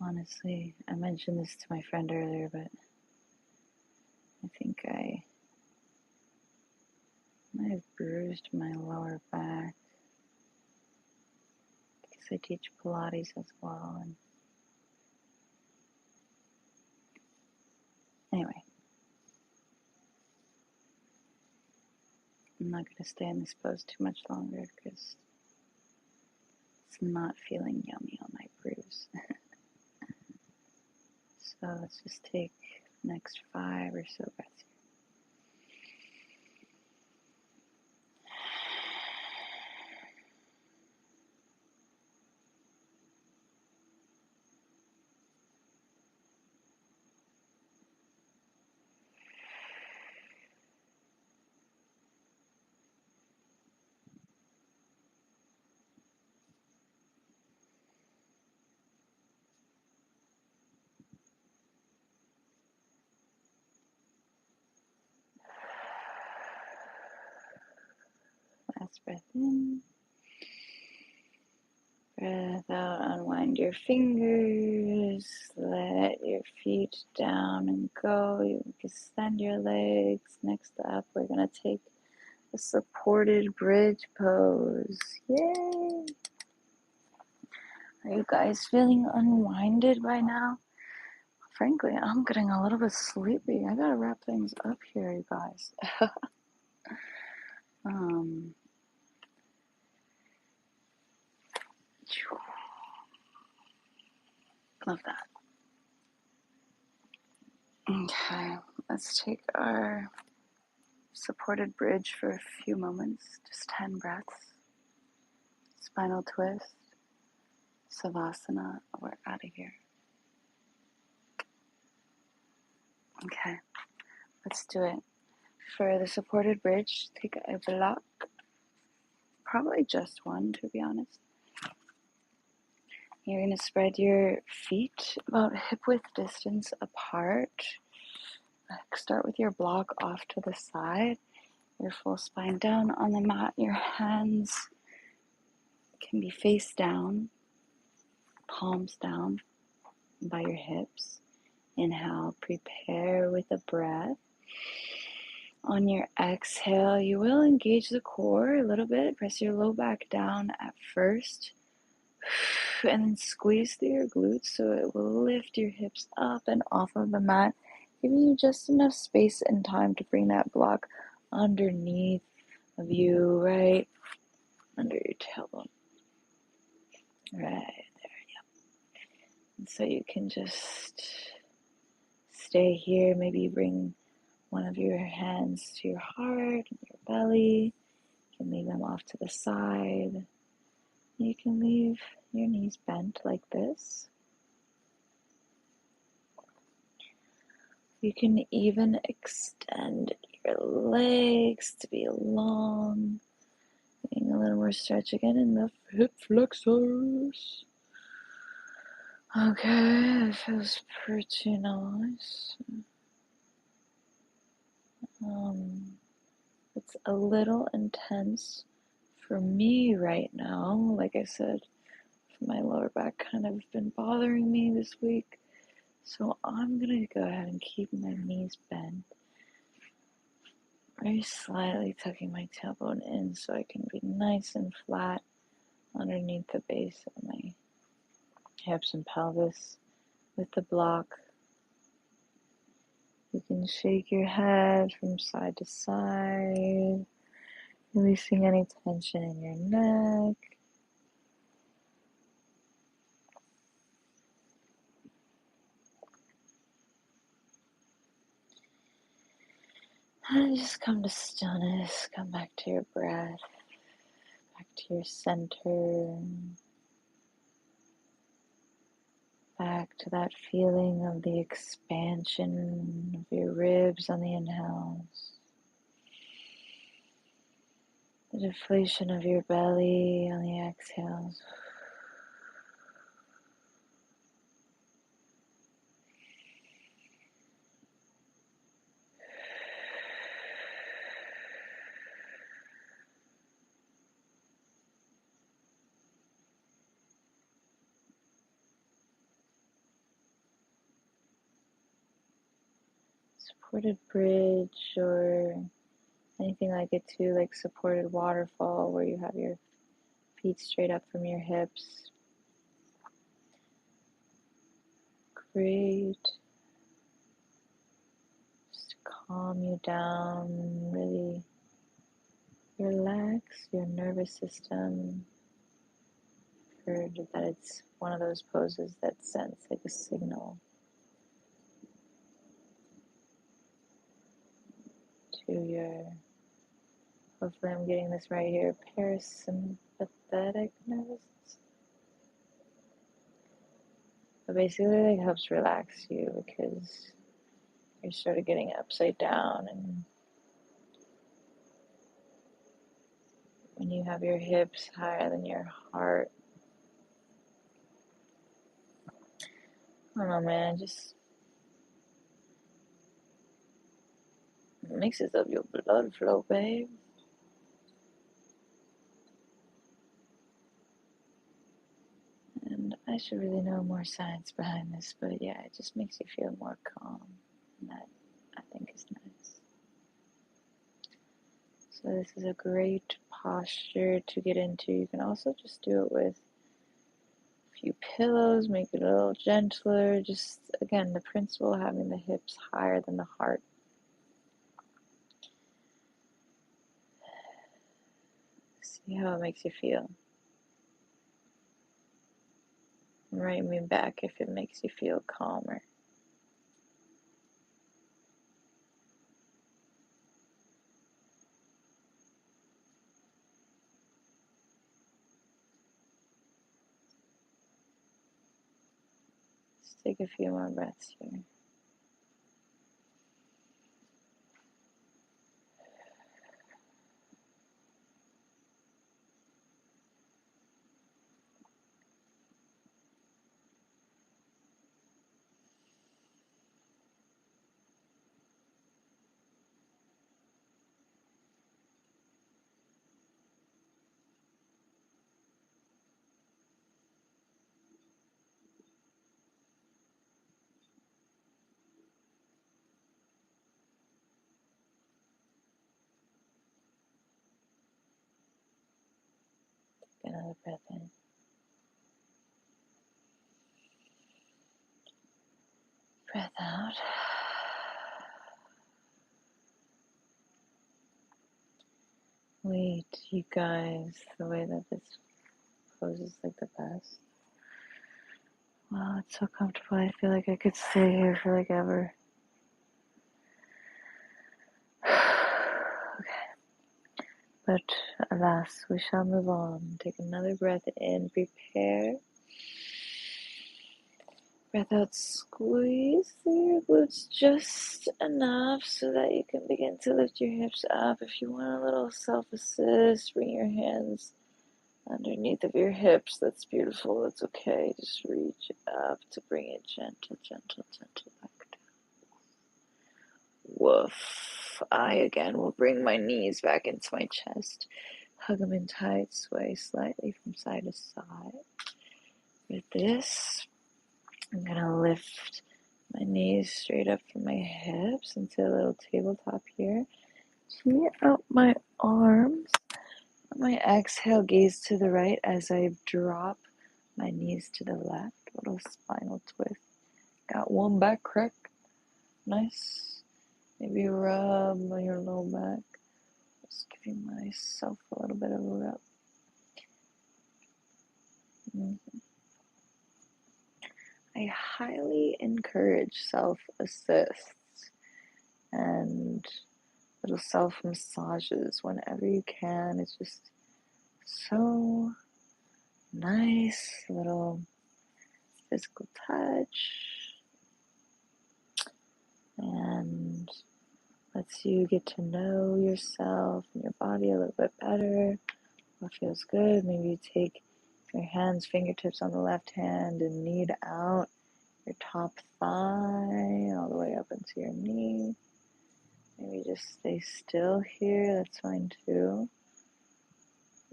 Honestly, I mentioned this to my friend earlier, but I think I might have bruised my lower back because I teach Pilates as well. And anyway, I'm not going to stay in this pose too much longer because it's not feeling yummy on my bruise. So let's just take the next 5 or so breaths. Last breath in. Breath out, unwind your fingers, let your feet down and go. You can extend your legs. Next up, we're going to take a supported bridge pose. Yay! Are you guys feeling unwinded by now? Frankly, I'm getting a little bit sleepy. I gotta wrap things up here, you guys. Love that. Okay, let's take our supported bridge for a few moments, just 10 breaths. Spinal twist, Savasana, we're out of here. Okay, let's do it. For the supported bridge, take a block, probably just one to be honest. You're going to spread your feet about hip width distance apart. Start with your block off to the side. Your full spine down on the mat. Your hands can be face down, palms down by your hips. Inhale, prepare with a breath. On your exhale, you will engage the core a little bit. Press your low back down at first. And then squeeze through your glutes so it will lift your hips up and off of the mat, giving you just enough space and time to bring that block underneath of you, right under your tailbone. Right there, yep. And so you can just stay here. Maybe bring one of your hands to your heart and your belly. You can leave them off to the side. You can leave your knees bent like this. You can even extend your legs to be long. Getting a little more stretch again in the hip flexors. Okay, that feels pretty nice. It's a little intense for me right now. Like I said, my lower back kind of been bothering me this week. So I'm gonna go ahead and keep my knees bent. Very slightly tucking my tailbone in so I can be nice and flat underneath the base of my hips and pelvis with the block. You can shake your head from side to side, releasing any tension in your neck. And just come to stillness, come back to your breath, back to your center, back to that feeling of the expansion of your ribs on the inhales, the deflation of your belly on the exhales. supported bridge or anything like it too, like supported waterfall where you have your feet straight up from your hips. Great. Just to calm you down, really relax your nervous system. Heard that it's one of those poses that sends like a signal to your, hopefully I'm getting this right here, parasympathetic nervous system. But basically it helps relax you because you're sort of getting upside down, and when you have your hips higher than your heart, I don't know, man, just mixes up your blood flow, babe. And I should really know more science behind this, but yeah, it just makes you feel more calm, and that I think is nice. So this is a great posture to get into. You can also just do it with a few pillows, make it a little gentler. Just, again, the principle of having the hips higher than the heart. See how it makes you feel. Write me back if it makes you feel calmer. Just take a few more breaths here. Take another breath in. Breath out. Wait, you guys, the way that this pose is like the best. Wow, it's so comfortable. I feel like I could stay here for like ever. Okay. But alas, we shall move on. Take another breath in. Prepare. Breath out, squeeze through your glutes just enough so that you can begin to lift your hips up. If you want a little self-assist, bring your hands underneath of your hips. That's beautiful. That's okay. Just reach up to bring it gentle, gentle, gentle back down. Woof. I again will bring my knees back into my chest. Hug them in tight. Sway slightly from side to side. With this, I'm going to lift my knees straight up from my hips into a little tabletop here. Tee out my arms. On my exhale, gaze to the right as I drop my knees to the left. Little spinal twist. Got one back crack. Nice. Maybe rub on your low back. Just giving myself a little bit of a rub. I highly encourage self-assists and little self-massages whenever you can. It's just so nice, little physical touch, and lets you get to know yourself and your body a little bit better. What feels good. Maybe you take your hands, fingertips on the left hand and knead out your top thigh all the way up into your knee. Maybe just stay still here. That's fine too.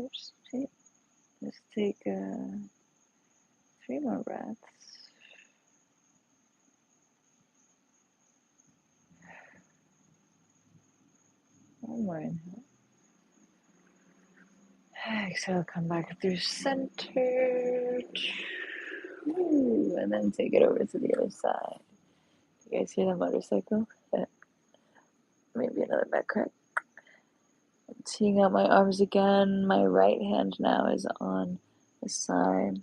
Oops. Just take 3 more breaths. One more inhale. Exhale, come back through center. Ooh, and then take it over to the other side. You guys hear the motorcycle? Maybe another back crack. Teeing out my arms again. My right hand now is on the side.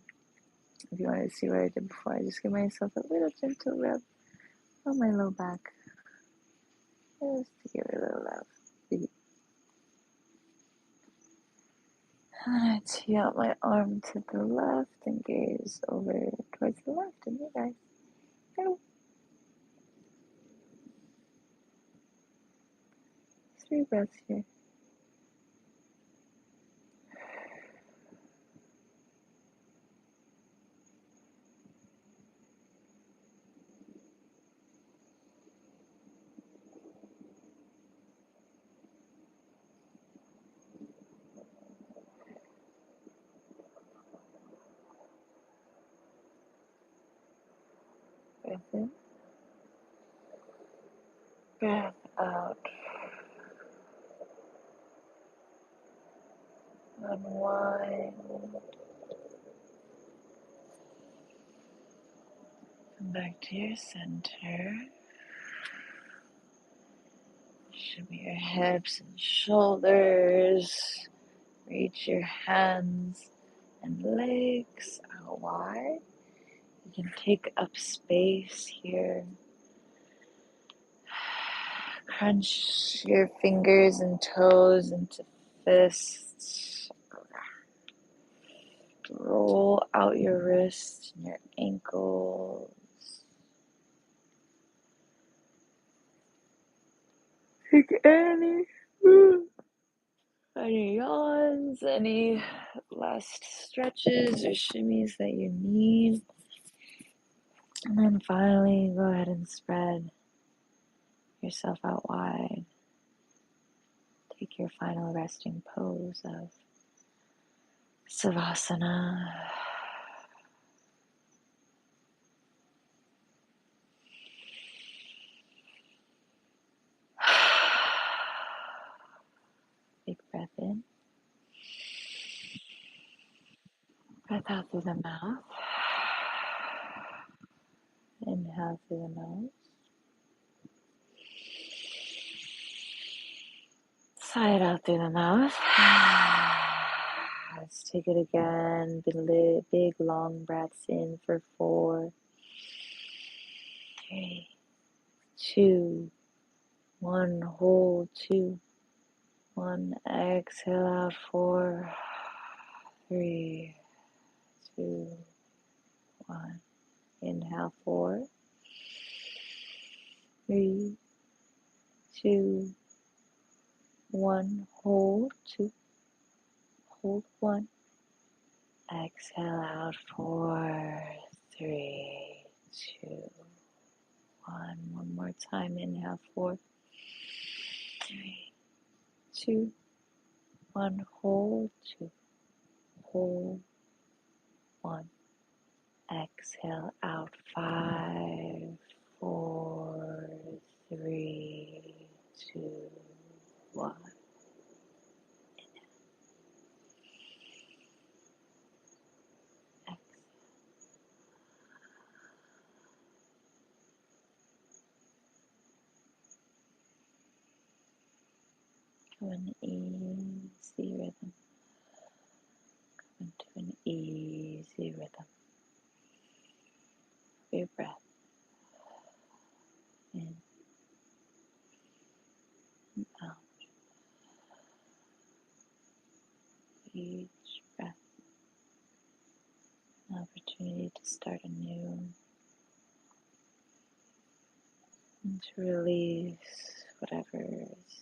If you wanted to see what I did before, I just give myself a little gentle rub on my low back. Just to give it a little love. And I tee out my arm to the left and gaze over towards the left. And you guys, go. 3 breaths here. Breath in. Breath out. Unwind. Come back to your center. Shimmy your hips and shoulders. Reach your hands and legs out wide. You can take up space here. Crunch your fingers and toes into fists. Roll out your wrists and your ankles. Take any yawns, any last stretches or shimmies that you need. And then finally, go ahead and spread yourself out wide. Take your final resting pose of Savasana. Big breath in. Breath out through the mouth. Inhale through the nose. Sigh it out through the mouth. Let's take it again. Big long breaths in for 4, 3, 2, 1. Hold 2, 1. Exhale out 4, 3, 2, 1. Inhale 4, 3, 2, 1. Hold 2, hold 1. Exhale out 4, 3, 2, 1. One more time. Inhale 4, 3, 2, 1. Hold 2, hold 1. Exhale out 5, 4, 3, 2, 1. Come an easy rhythm. Come into an easy rhythm. Your breath in and out. Each breath an opportunity to start anew and to release whatever is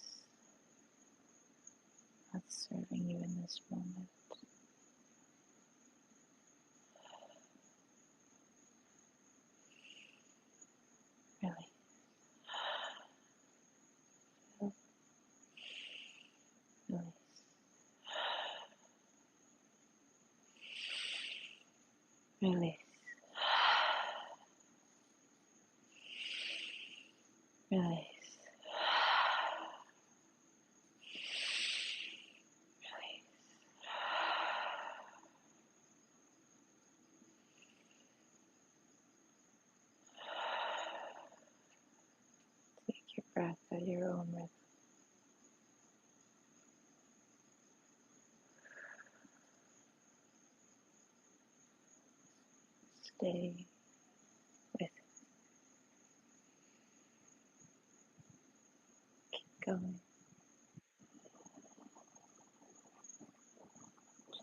not serving you in this moment. Really. Release. Release. Release. breath at your own rhythm. Stay with it. Keep going.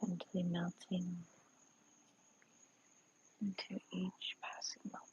Gently melting into each passing moment.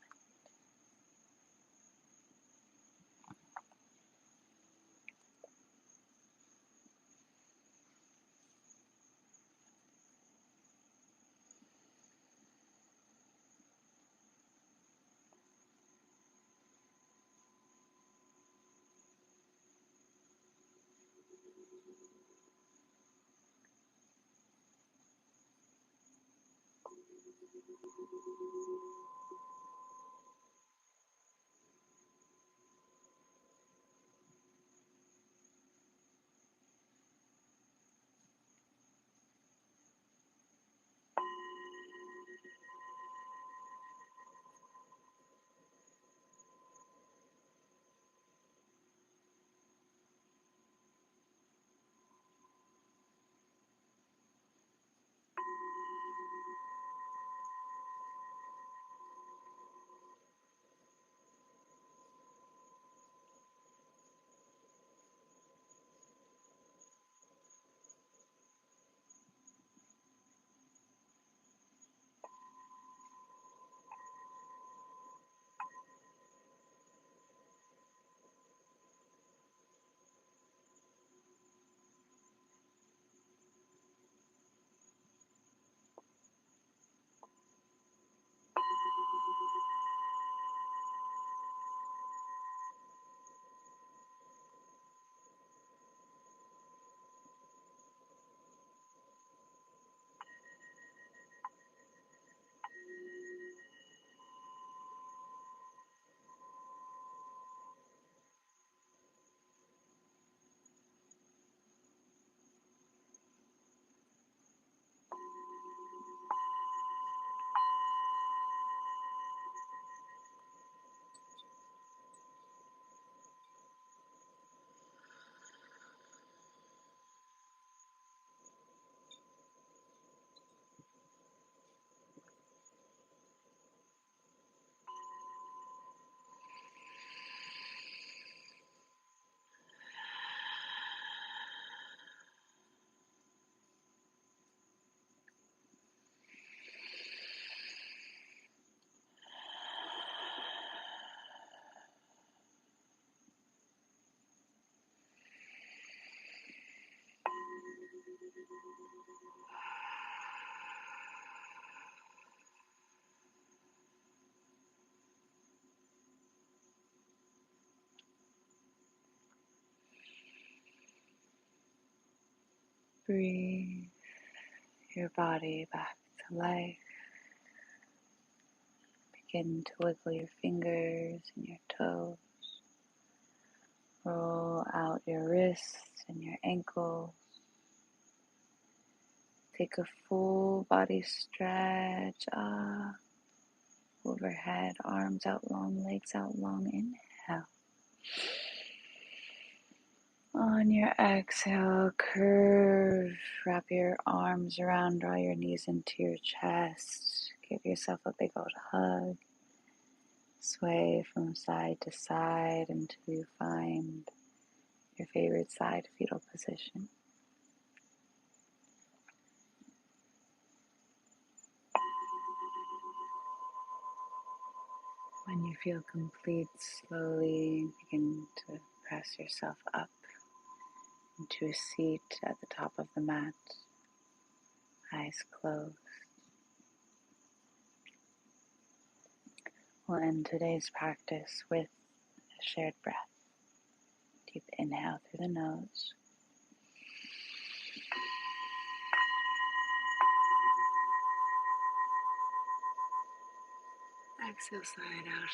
Breathe your body back to life. Begin to wiggle your fingers and your toes. Roll out your wrists and your ankles. Take a full body stretch up, overhead, arms out long, legs out long. Inhale. On your exhale, curve, wrap your arms around, draw your knees into your chest. Give yourself a big old hug. Sway from side to side until you find your favorite side fetal position. When you feel complete, slowly begin to press yourself up into a seat at the top of the mat, eyes closed. We'll end today's practice with a shared breath. Deep inhale through the nose. Exhale, sigh it out.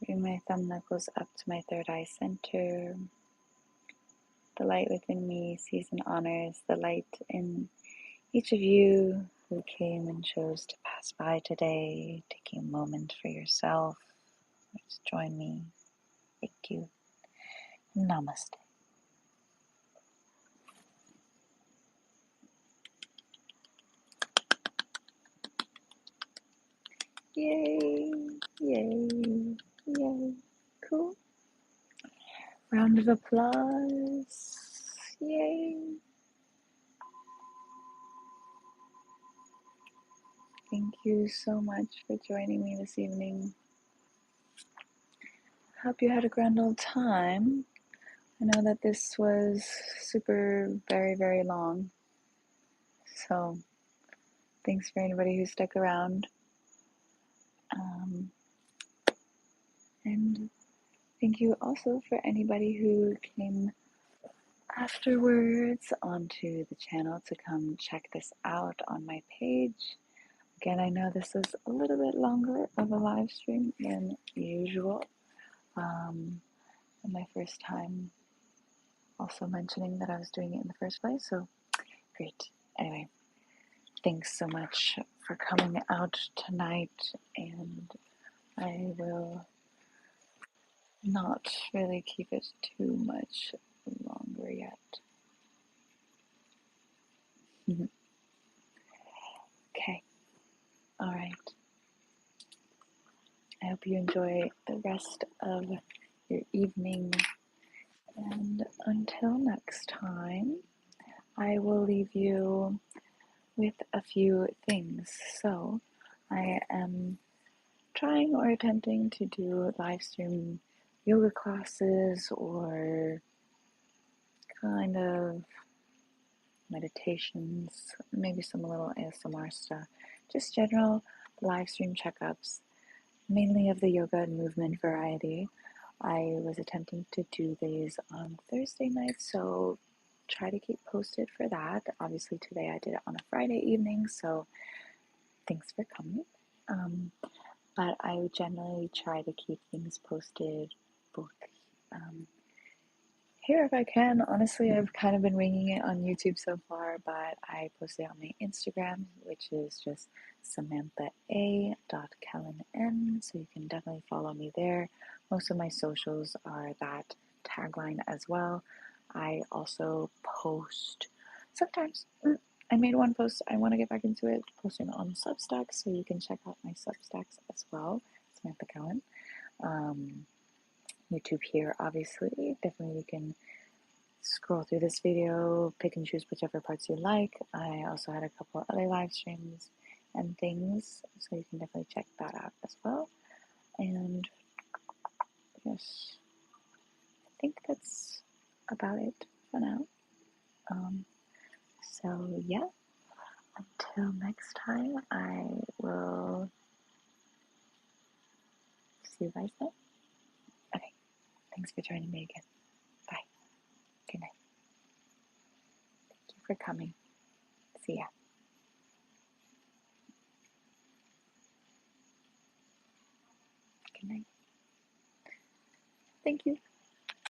Bring my thumb knuckles up to my third eye center. The light within me sees and honors the light in each of you who came and chose to pass by today, taking a moment for yourself, to join me. Thank you. Namaste. Yay, yay, yay. Cool. Round of applause. Yay. Thank you so much for joining me this evening. Hope you had a grand old time. I know that this was super, very, very long. So thanks for anybody who stuck around. And thank you also for anybody who came afterwards onto the channel to come check this out on my page. Again, I know this is a little bit longer of a live stream than usual. My first time also mentioning that I was doing it in the first place, so great. Anyway, thanks so much for coming out tonight, and I will not really keep it too much longer yet. Okay, all right. I hope you enjoy the rest of your evening, and until next time, I will leave you with a few things. So, I am trying or attempting to do live stream yoga classes or kind of meditations, maybe some little ASMR stuff, just general live stream checkups, mainly of the yoga and movement variety. I was attempting to do these on Thursday nights, so try to keep posted for that. Obviously today I did it on a Friday evening, so thanks for coming. But I generally try to keep things posted both here if I can. Honestly, I've kind of been winging it on YouTube so far, but I post it on my Instagram, which is just samanthA.KellenN, so you can definitely follow me there. Most of my socials are that tagline as well. I also post sometimes. I made one post, I want to get back into it, posting on Substack, so you can check out my Substacks as well, Samantha Kellen. YouTube here, obviously. Definitely you can scroll through this video, pick and choose whichever parts you like. I also had a couple other live streams and things, so you can definitely check that out as well. And yes, I think that's about it for now. So yeah, until next time, I will see you guys then. Okay, thanks for joining me again. Bye. Good night. Thank you for coming. See ya. Good night. Thank you.